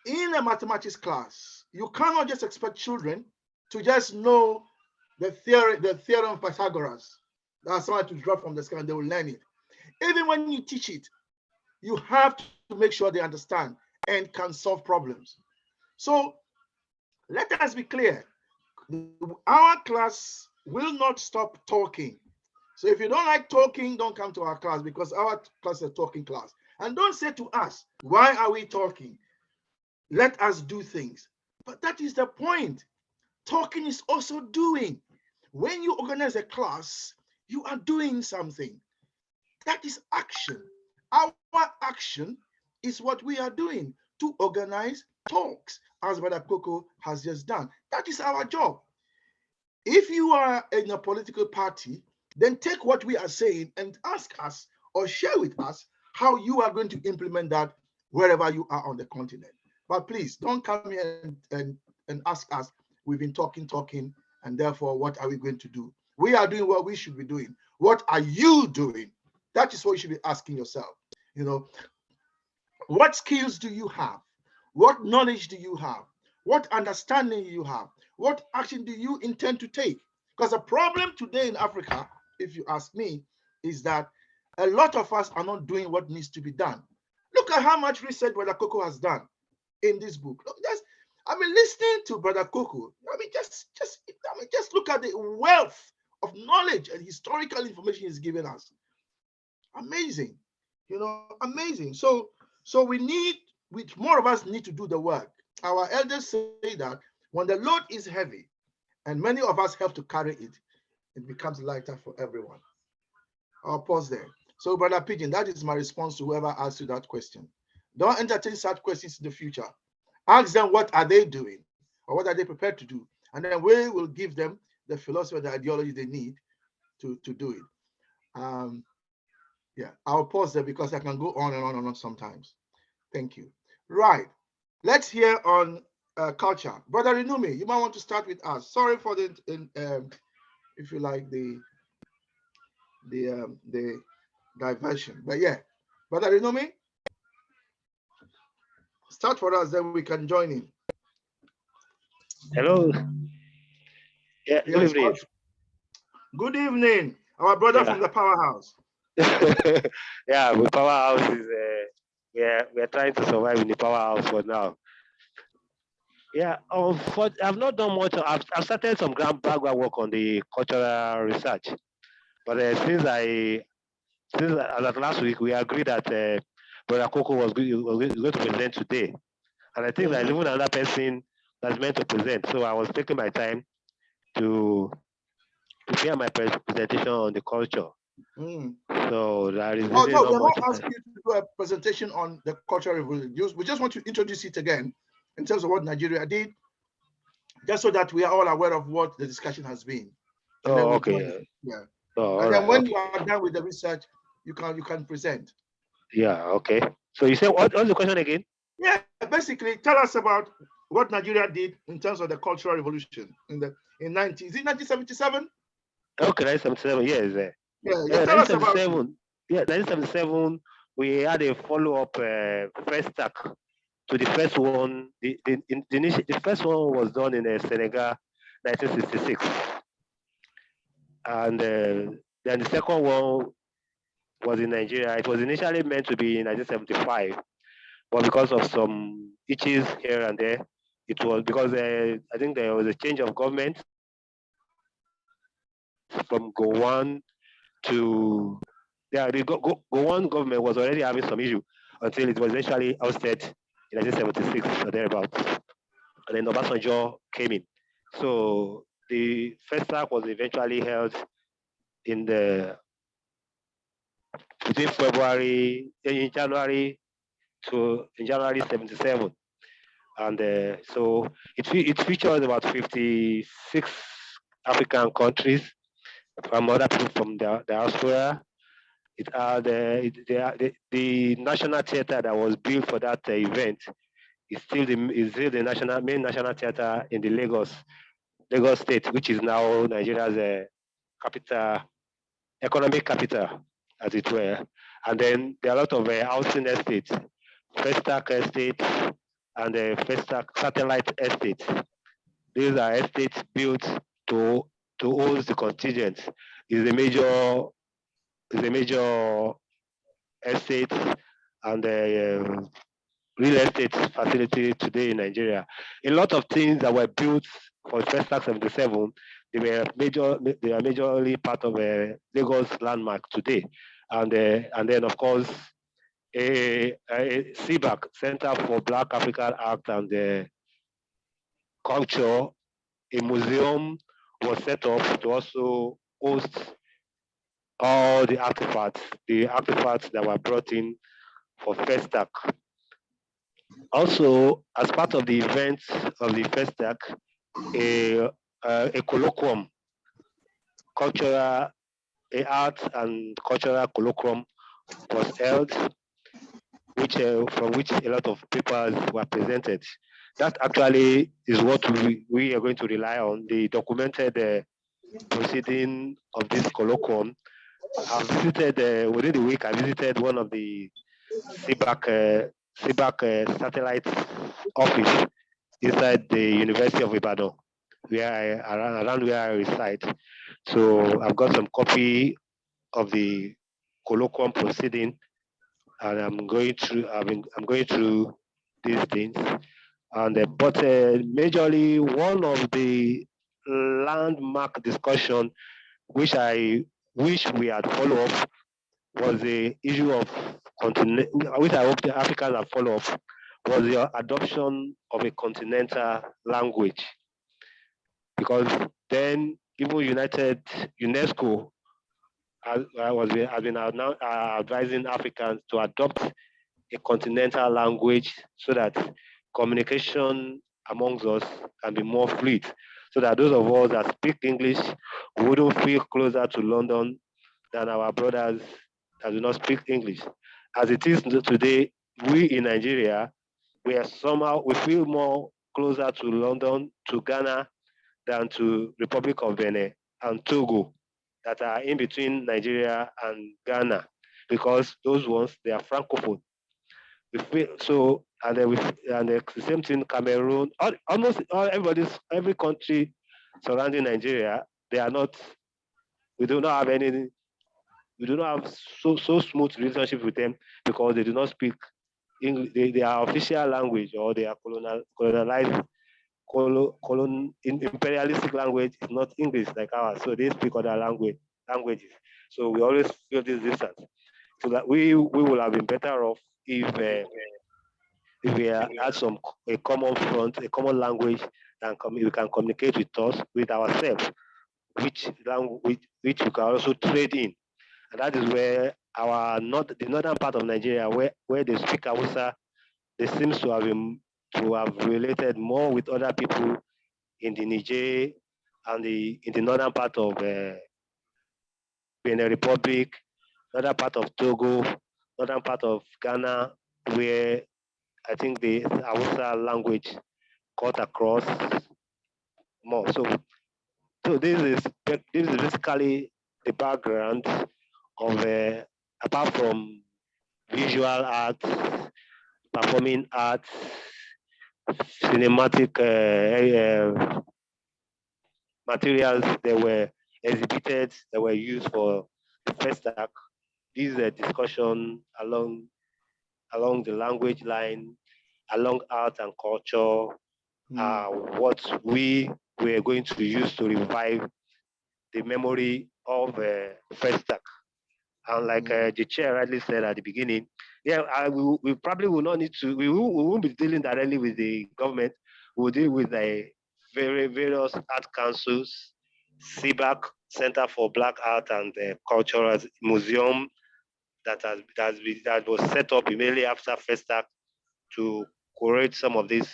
in a mathematics class, you cannot just expect children to just know the theorem of Pythagoras. That's something to drop from the sky and they will learn it. Even when you teach it, you have to make sure they understand and can solve problems. So let us be clear. Our class will not stop talking. So if you don't like talking, don't come to our class, because our class is a talking class. And don't say to us, why are we talking? Let us do things. But that is the point. Talking is also doing. When you organize a class, you are doing something. That is action. Our action is what we are doing to organize talks, as Brother Coco has just done. That is our job. If you are in a political party, then take what we are saying and ask us or share with us how you are going to implement that wherever you are on the continent. But please don't come here and ask us, we've been talking, and therefore what are we going to do? We are doing what we should be doing. What are you doing? That is what you should be asking yourself. You know, what skills do you have? What knowledge do you have? What understanding do you have? What action do you intend to take? Because the problem today in Africa, if you ask me, is that a lot of us are not doing what needs to be done. Look at how much research Brother Coco has done in this book. Look, listening to Brother Coco. Just look at the wealth of knowledge and historical information he's given us. Amazing, amazing. So more of us need to do the work. Our elders say that when the load is heavy and many of us have to carry it, it becomes lighter for everyone. I'll pause there. So, Brother Pigeon, that is my response to whoever asked you that question. Don't entertain such questions in the future. Ask them what are they doing or what are they prepared to do, and then we will give them the philosophy, the ideology they need to do it. Yeah, I'll pause there because I can go on and on and on sometimes. Thank you. Right. Let's hear on culture. Brother Renumi, you might want to start with us. Sorry for the, if you like, the diversion. But yeah, Brother Renumi, start for us, then we can join in. Hello. Yeah, good Yes. evening. Good evening, our brother Yeah. from the powerhouse. Yeah, the powerhouse is we're trying to survive in the powerhouse for now. Yeah, I've not done much. I've started some background work on the cultural research, but since last week we agreed that Brother Coco was going to present today, and I think there's even another person that's meant to present. So I was taking my time to prepare my presentation on the culture. So that is really no, we're not not much. asking you to do a presentation on the cultural revolution. We just want to introduce it again in terms of what Nigeria did, just so that we are all aware of what the discussion has been. And Oh, okay. Yeah. Oh, and then right, when okay. you are done with the research, you can present. Yeah, okay. So you said what's the question again? Yeah, basically tell us about what Nigeria did in terms of the cultural revolution in 1977? Okay, 1977, yes. Yeah, tell us about it. 1977, we had a follow-up first stack to the first one. The first one was done in Senegal, 1966. And then the second one was in Nigeria. It was initially meant to be in 1975, but because of some itches here and there, it was because I think there was a change of government from Gowon to the Gowon government was already having some issue until it was eventually ousted in 1976 or thereabouts, and then Obasanjo came in. So the first track was eventually held in January 77, and so it features about 56 African countries from other people from the diaspora. It had the national theater that was built for that event is still the main national theater in the Lagos State, which is now Nigeria's capital, economic capital, as it were. And then there are a lot of housing estates, Festac Estate and the Festac Satellite Estate. These are estates built to host the contingent. Is a major estate and real estate facility today in Nigeria. A lot of things that were built for Festac 77, they are majorly part of a Lagos landmark today. And then of course a CBAC, Center for Black African Art and Culture, a museum was set up to also host all the artifacts that were brought in for Festac. Also, as part of the events of the Festac, a colloquium, art and cultural colloquium was held, from which a lot of papers were presented. That actually is what we are going to rely on, the documented proceeding of this colloquium. I visited, within the week, I visited one of the CBAC satellite office inside the University of Ibadan, around where I reside. So I've got some copy of the colloquium proceeding, and I'm going through these things. And but majorly one of the landmark discussion which I wish we had followed up was the issue of which I hope the Africans have followed up, was the adoption of a continental language. Because then even UNESCO has been now advising Africans to adopt a continental language so that communication amongst us can be more fluid. So that those of us that speak English wouldn't feel closer to London than our brothers that do not speak English. As it is today, we in Nigeria, we feel more closer to London, to Ghana, than to Republic of Benin and Togo, that are in between Nigeria and Ghana, because those ones, they are francophone. So, and then the same thing, Cameroon, almost every country surrounding Nigeria, they are not, we do not have any, we do not have so smooth relationship with them, because they do not speak English. Their official language, or their colonized imperialistic language is not English like ours, so they speak other languages. So we always feel this distance. So that we will have been better off if we had a common front, a common language, and we can communicate with ourselves, which language which we can also trade in. And that is where the northern part of Nigeria, where they speak Hausa, they seems to have related more with other people in the Niger and in the northern part of Benin Republic, northern part of Togo, northern part of Ghana, where I think the Hausa language cut across more. So this is basically the background of apart from visual arts, performing arts, cinematic materials that were exhibited, that were used for the first act. This is a discussion along the language line, along art and culture, what we were going to use to revive the memory of first act. And like the chair rightly said at the beginning, we probably will not need to, we won't be dealing directly with the government. We'll deal with various art councils, CBAC, Center for Black Art and Cultural Museum, that was set up immediately after first act to curate some of these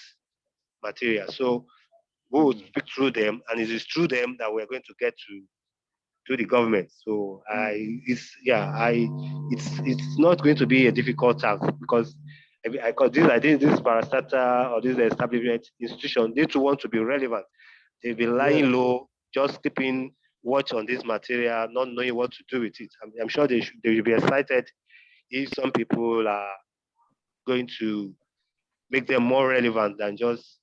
materials. So we will speak through them, and it is through them that we're going to get to the government. So it's not going to be a difficult task, because I think this parastatal or this establishment institution, they too want to be relevant. They've been lying low, just keeping watch on this material, not knowing what to do with it. I'm sure they will be excited if some people are going to make them more relevant than just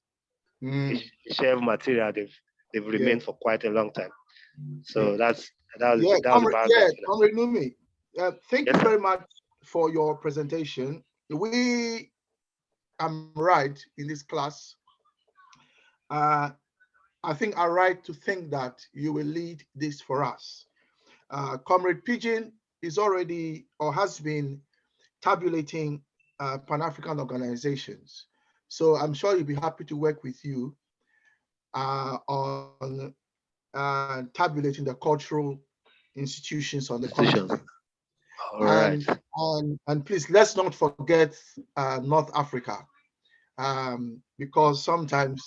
a shelf material they've remained for quite a long time. So that's Comrade Numi, thank you very much for your presentation. We am right in this class. I think I'm right to think that you will lead this for us. Comrade Pigeon is already or has been tabulating Pan-African organizations. So I'm sure he'll be happy to work with you on tabulating the cultural institutions on the continent. All right. And please, let's not forget North Africa, because sometimes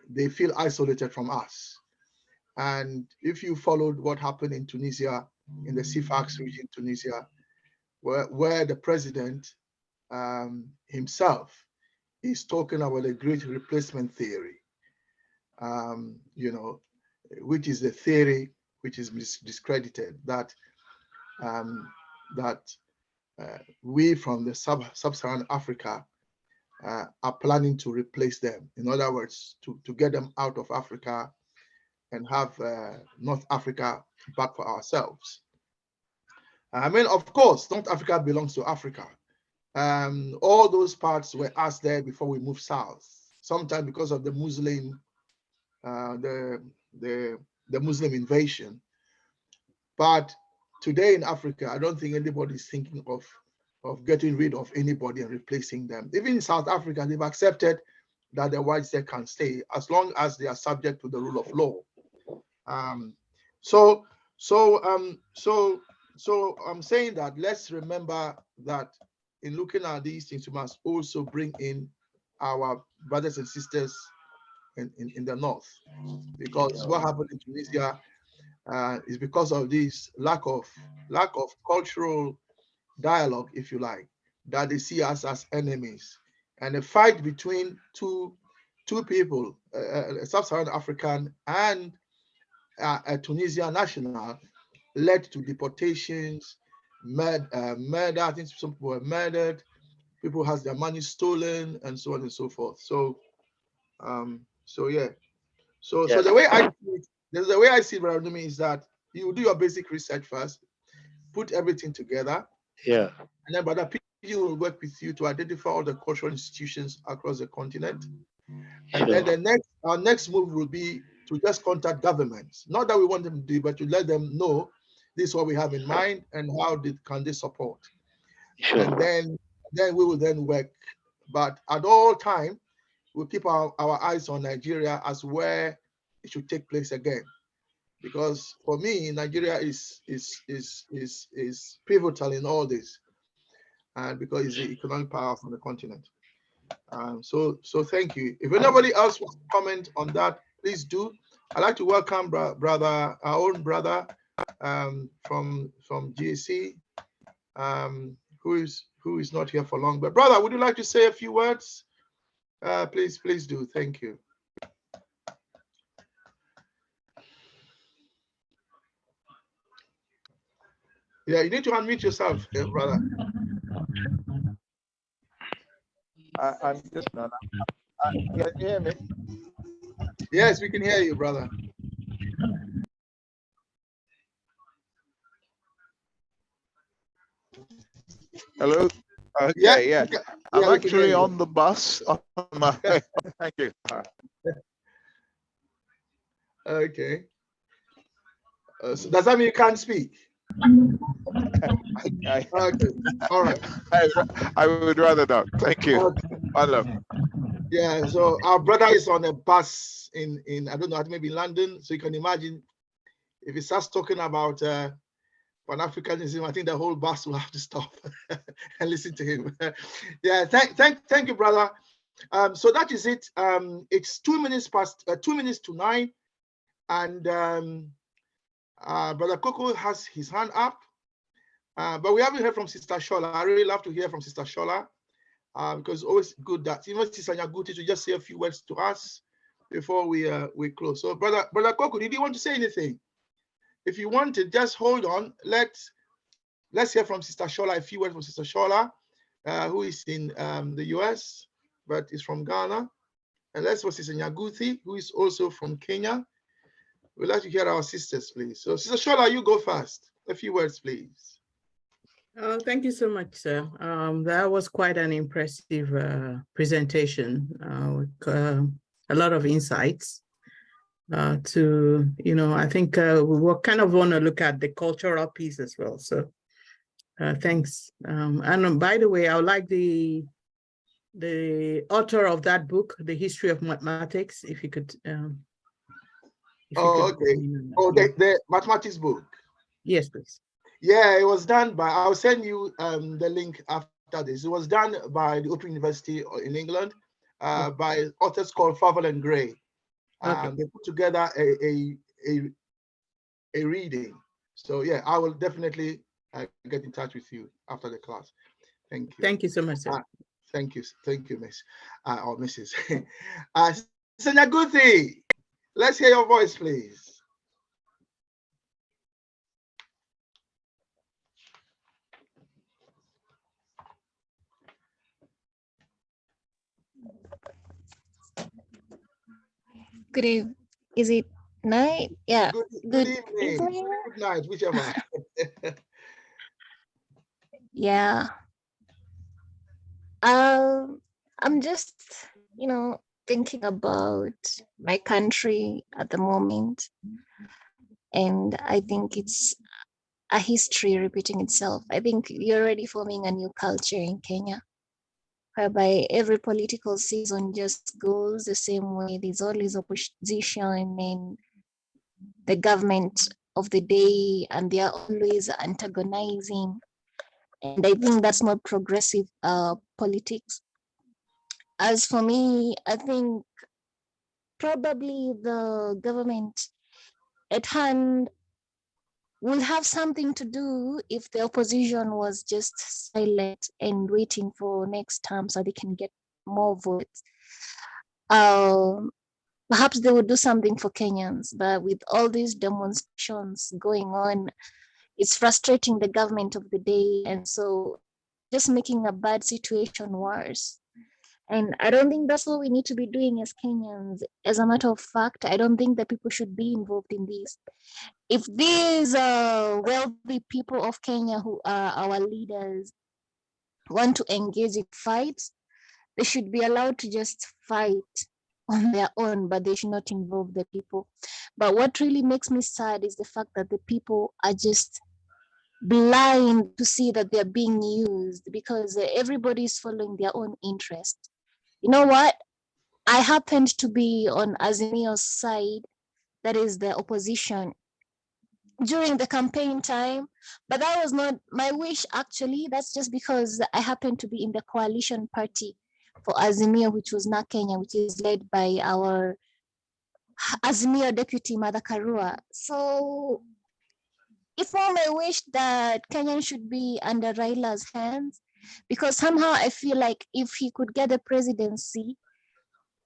they feel isolated from us. And if you followed what happened in Tunisia, in the Sifax region, Tunisia, where the president himself is talking about a great replacement theory, which is a theory which is discredited, that we from the sub-Saharan Africa are planning to replace them. In other words, to get them out of Africa and have North Africa back for ourselves. I mean, of course, North Africa belongs to Africa. All those parts were us there before we moved south. Sometimes because of the Muslim, the Muslim invasion. But today in Africa, I don't think anybody is thinking of getting rid of anybody and replacing them. Even in South Africa, they've accepted that the whites there can stay as long as they are subject to the rule of law. So I'm saying that let's remember that in looking at these things, we must also bring in our brothers and sisters in the north, because what happened in Tunisia is because of this lack of cultural dialogue, if you like, that they see us as enemies, and a fight between two two people, a sub-Saharan African and a Tunisian national, led to deportations, murder. I think some people were murdered. People has their money stolen, and so on and so forth. So, yeah. So the way I see it, the way I see it, Brother Numi, is that you do your basic research first, put everything together, Yeah. and then Brother P will work with you to identify all the cultural institutions across the continent. And Sure. then our next move will be to just contact governments. Not that we want them to do, but to let them know this is what we have in mind and how can they support. Sure. And then we will then work. But at all time, we'll keep our eyes on Nigeria as where it should take place again. Because for me, Nigeria is pivotal in all this, and because it's the economic power from the continent. So thank you. If anybody else wants to comment on that, please do. I'd like to welcome our own brother from GAC, who is not here for long. But brother, would you like to say a few words? Please do. Thank you. Yeah, you need to unmute yourself, brother. I'm just not. Can you hear me? Yes, we can hear you, brother. Hello. Okay. Yeah. I'm we can hear actually you. on the bus on my way. Thank you. Okay. So does that mean you can't speak? Okay. All right. I would rather not. Thank you. Okay. I love. Yeah. So our brother is on a bus in I don't know, maybe London. So you can imagine if he starts talking about Pan-Africanism, I think the whole bus will have to stop and listen to him. Yeah. Thank you, brother. So that is it. It's 2 minutes to 9, and Brother Coco has his hand up, but we haven't heard from Sister Shola. I really love to hear from Sister Shola, because it's always good that even Sister Nyaguti to just say a few words to us before we close. So Brother Coco, did you want to say anything? If you want to, just hold on. Let's hear from Sister Shola, a few words from Sister Shola, who is in the US, but is from Ghana. And let's hear Sister Nyaguti, who is also from Kenya. We'd like to hear our sisters, please. So Sister Shola, you go first. A few words, please. Oh, thank you so much, sir. That was quite an impressive presentation with a lot of insights. I think we will kind of want to look at the cultural piece as well. So thanks. And by the way, I would like the author of that book, The History of Mathematics, if you could. Okay. Oh, the mathematics book. Yes, please. Yeah, it was done by, I'll send you the link after this. It was done by the Open University in England by authors called Favell and Gray. They put together a reading. So yeah, I will definitely get in touch with you after the class. Thank you. Thank you so much, sir. Thank you, Miss or Mrs. Sister Nyaguti, let's hear your voice, please. Good evening. Is it night? Yeah. Good evening. Good night, whichever. Yeah. I'm just, thinking about my country at the moment. And I think it's a history repeating itself. I think you're already forming a new culture in Kenya, whereby every political season just goes the same way. There's always opposition and the government of the day, and they're always antagonizing. And I think that's not progressive politics. As for me, I think probably the government at hand will have something to do if the opposition was just silent and waiting for next term so they can get more votes. perhaps they would do something for Kenyans. But with all these demonstrations going on, it's frustrating the government of the day, and so just making a bad situation worse. And I don't think that's what we need to be doing as Kenyans. As a matter of fact, I don't think that people should be involved in this. If these wealthy people of Kenya who are our leaders want to engage in fights, they should be allowed to just fight on their own, but they should not involve the people. But what really makes me sad is the fact that the people are just blind to see that they're being used, because everybody is following their own interest. You know what? I happened to be on Azimio's side, that is the opposition, during the campaign time, but that was not my wish actually. That's just because I happened to be in the coalition party for Azimio, which was not Kenya, which is led by our Azimio deputy Martha Karua. So if all I wish that Kenya should be under Raila's hands, because somehow I feel like if he could get the presidency,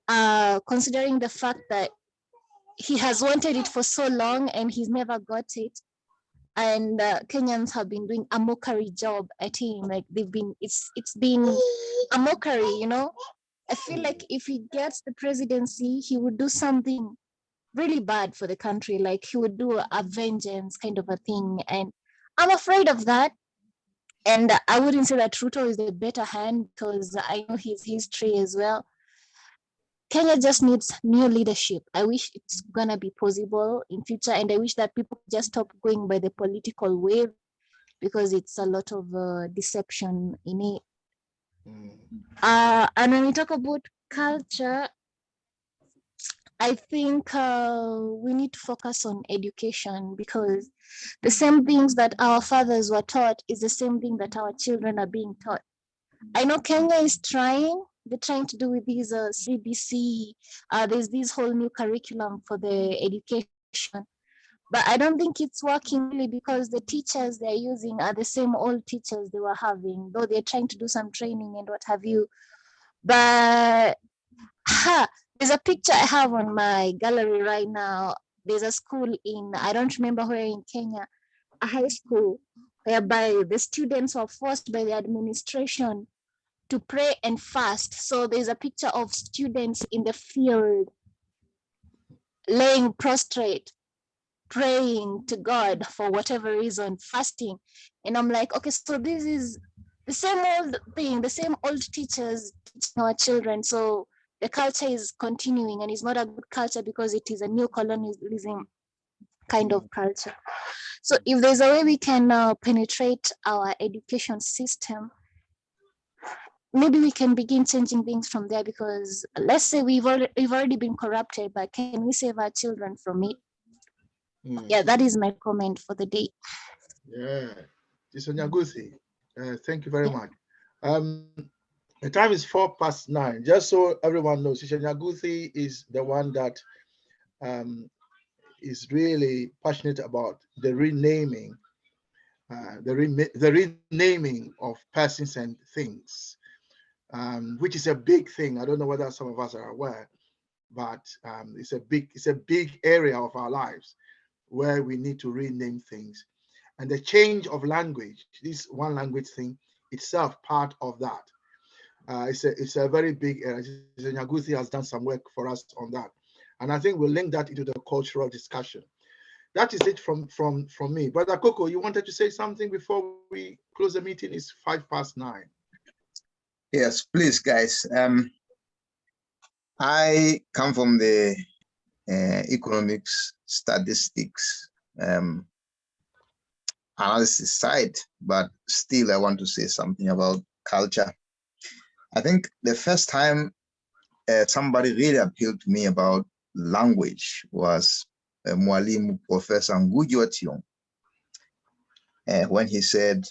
considering the fact that he has wanted it for so long and he's never got it, and Kenyans have been doing a mockery job at him. Like it's been a mockery, you know. I feel like if he gets the presidency, he would do something really bad for the country. Like he would do a vengeance kind of a thing, and I'm afraid of that. And I wouldn't say that Ruto is the better hand, because I know his history as well. Kenya just needs new leadership. I wish it's gonna be possible in future, and I wish that people just stop going by the political wave, because it's a lot of deception in it. And when we talk about culture, I think we need to focus on education, because the same things that our fathers were taught is the same thing that our children are being taught. I know Kenya is trying. They're trying to do with these CBC. There's this whole new curriculum for the education, but I don't think it's working really, because the teachers they're using are the same old teachers they were having, though they're trying to do some training and what have you. But there's a picture I have on my gallery right now. There's a school in, I don't remember where in Kenya, a high school, whereby the students were forced by the administration to pray and fast. So there's a picture of students in the field laying prostrate, praying to God for whatever reason, fasting. And I'm like, okay, so this is the same old thing, the same old teachers teaching our children. So the culture is continuing, and it's not a good culture, because it is a new colonialism kind of culture. So if there's a way we can penetrate our education system, maybe we can begin changing things from there, because let's say we've already been corrupted, but can we save our children from it? Yeah, that is my comment for the day. Yeah, Mr. Nyaguthi, thank you very much. The time is 9:04. Just so everyone knows, Mr. Nyaguthi is the one that is really passionate about the renaming, the renaming of persons and things, which is a big thing. I don't know whether some of us are aware, but it's a big area of our lives where we need to rename things. And the change of language, this one language thing itself, part of that. It's a very big area. Nyaguthi has done some work for us on that. And I think we'll link that into the cultural discussion. That is it from me. Brother Coco, you wanted to say something before we close the meeting? It's 9:05. Yes, please, guys. I come from the economics, statistics, analysis side, but still I want to say something about culture. I think the first time somebody really appealed to me about language was Mwalimu Professor Ngugi wa Thiong'o, when he said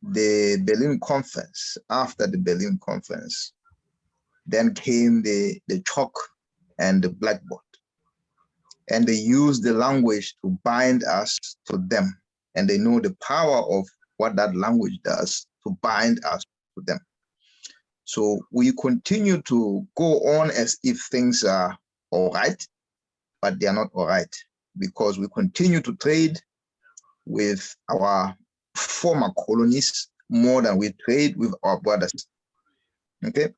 the Berlin Conference, after the Berlin Conference, then came the chalk and the blackboard. And they used the language to bind us to them. And they know the power of what that language does to bind us to them. So we continue to go on as if things are all right, but they are not all right, because we continue to trade with our former colonies more than we trade with our brothers. Okay,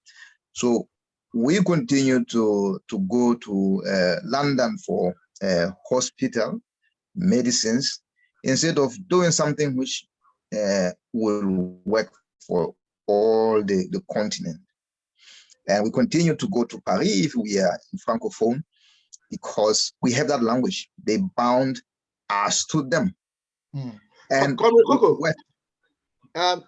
so we continue to go to London for hospital medicines instead of doing something which will work for all the continent. And we continue to go to Paris if we are in Francophone, because we have that language. They bound us to them. And Coco,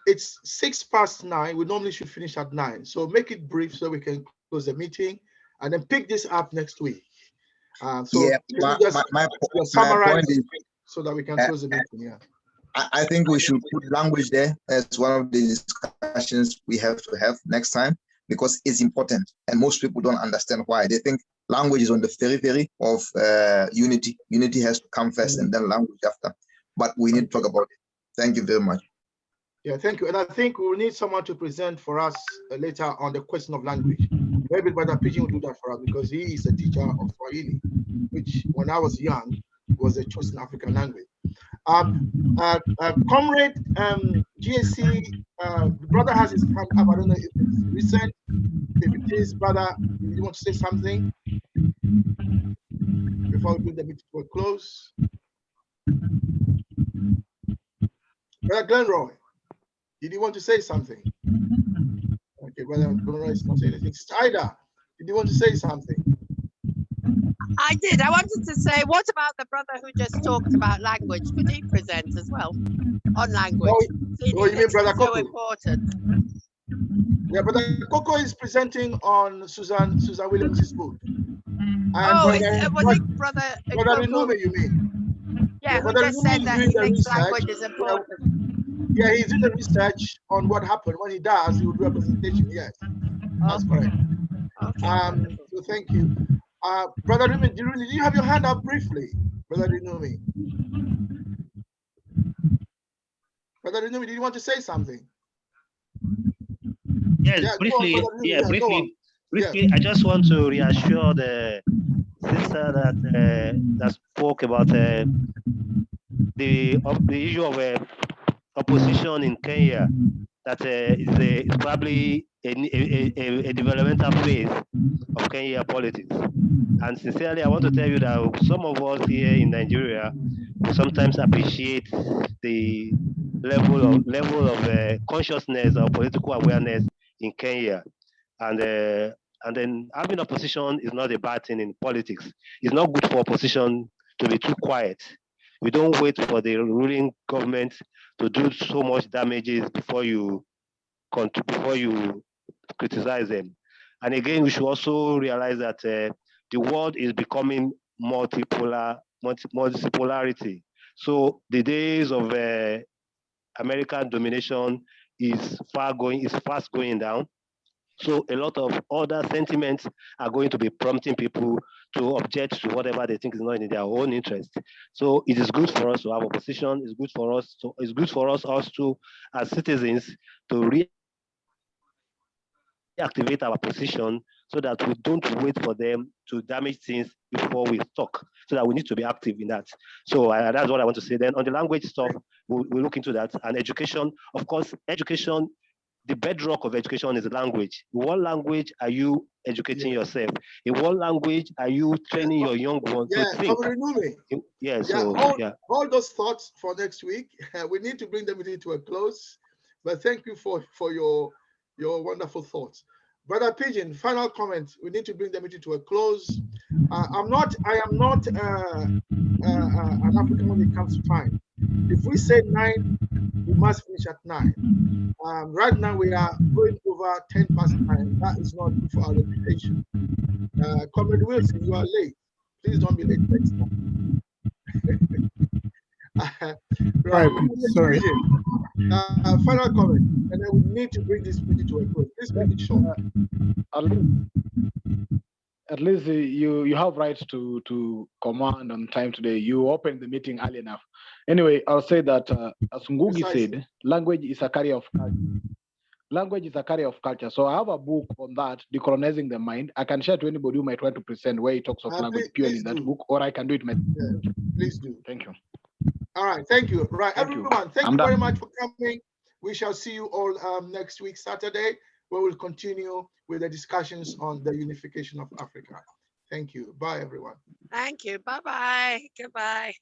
it's 9:06. We normally should finish at 9. So make it brief so we can close the meeting and then pick this up next week. So yeah, my point is, so that we can close the meeting. Yeah. I think we should put language there as one of the discussions we have to have next time, because it's important and most people don't understand why. They think language is on the periphery of unity. Unity has to come first and then language after. But we need to talk about it. Thank you very much. Yeah, thank you. And I think we will need someone to present for us later on the question of language. Maybe Brother Pigeon will do that for us, because he is a teacher of Swahili, which when I was young was a chosen African language. Comrade GSC, the brother has his hand up. I don't know if it's recent. If it is, brother, you want to say something before we bring the meeting to a close? Brother Glenroy, did you want to say something? Okay, Brother Glenroy is not saying anything. Ida, did you want to say something? I did. I wanted to say, what about the brother who just talked about language? Could he present as well on language? Oh, you mean Brother Coco? So important. Yeah, Brother Coco is presenting on Susan Williams' book. And was it Brother Brother Inume, you mean? Yeah, who just said that he thinks language is important. Yeah, he's doing the research on what happened. When he does, he will do a presentation. Yes, that's correct. Okay. So thank you. Brother Inume, did you have your hand up briefly? Brother Inume. Brother Inume, did you want to say something? Yes, Yeah, briefly. on, Briefly, I just want to reassure the sister that spoke about the issue of opposition in Kenya. That is probably a developmental phase of Kenya politics. And sincerely, I want to tell you that some of us here in Nigeria sometimes appreciate the level of consciousness or political awareness in Kenya. And then having opposition is not a bad thing in politics. It's not good for opposition to be too quiet. We don't wait for the ruling government to do so much damages before you criticize them. And again, we should also realize that the world is becoming multipolarity. So the days of American domination is fast going down. So a lot of other sentiments are going to be prompting people to object to whatever they think is not in their own interest. So it is good for us to have opposition. It's good for us. So it's good for us also as citizens to reactivate our position so that we don't wait for them to damage things before we talk. So that we need to be active in that. So that's what I want to say. Then on the language stuff, we'll look into that. And education, of course, education. The bedrock of education is language. In what language are you educating yourself? In what language are you training your young ones to think? All those thoughts for next week. We need to bring the meeting to a close. But thank you for your wonderful thoughts. Brother Pigeon, final comment. We need to bring the meeting to a close. I am not an African when it comes to time. If we say 9, we must finish at 9. Right now we are going over 10 past 9. That is not good for our reputation. Comrade Wilson, you are late. Please don't be late next time. Sorry. Final comment, and then we need to bring this meeting to a close. Please make it short. At least you have rights to command on time today. You opened the meeting early enough. Anyway, I'll say that as Ngugi said, language is a carrier of culture. Language is a carrier of culture. So I have a book on that, Decolonizing the Mind. I can share to anybody who might want to present where he talks of language purely in that do. book, or I can do it myself. Yeah, please do. Thank you. All right, thank you. Right, Thank you. everyone, thank I'm you very done. much for coming. We shall see you all next week, Saturday, where we'll continue with the discussions on the unification of Africa. Thank you. Bye, everyone. Thank you. Bye-bye. Goodbye.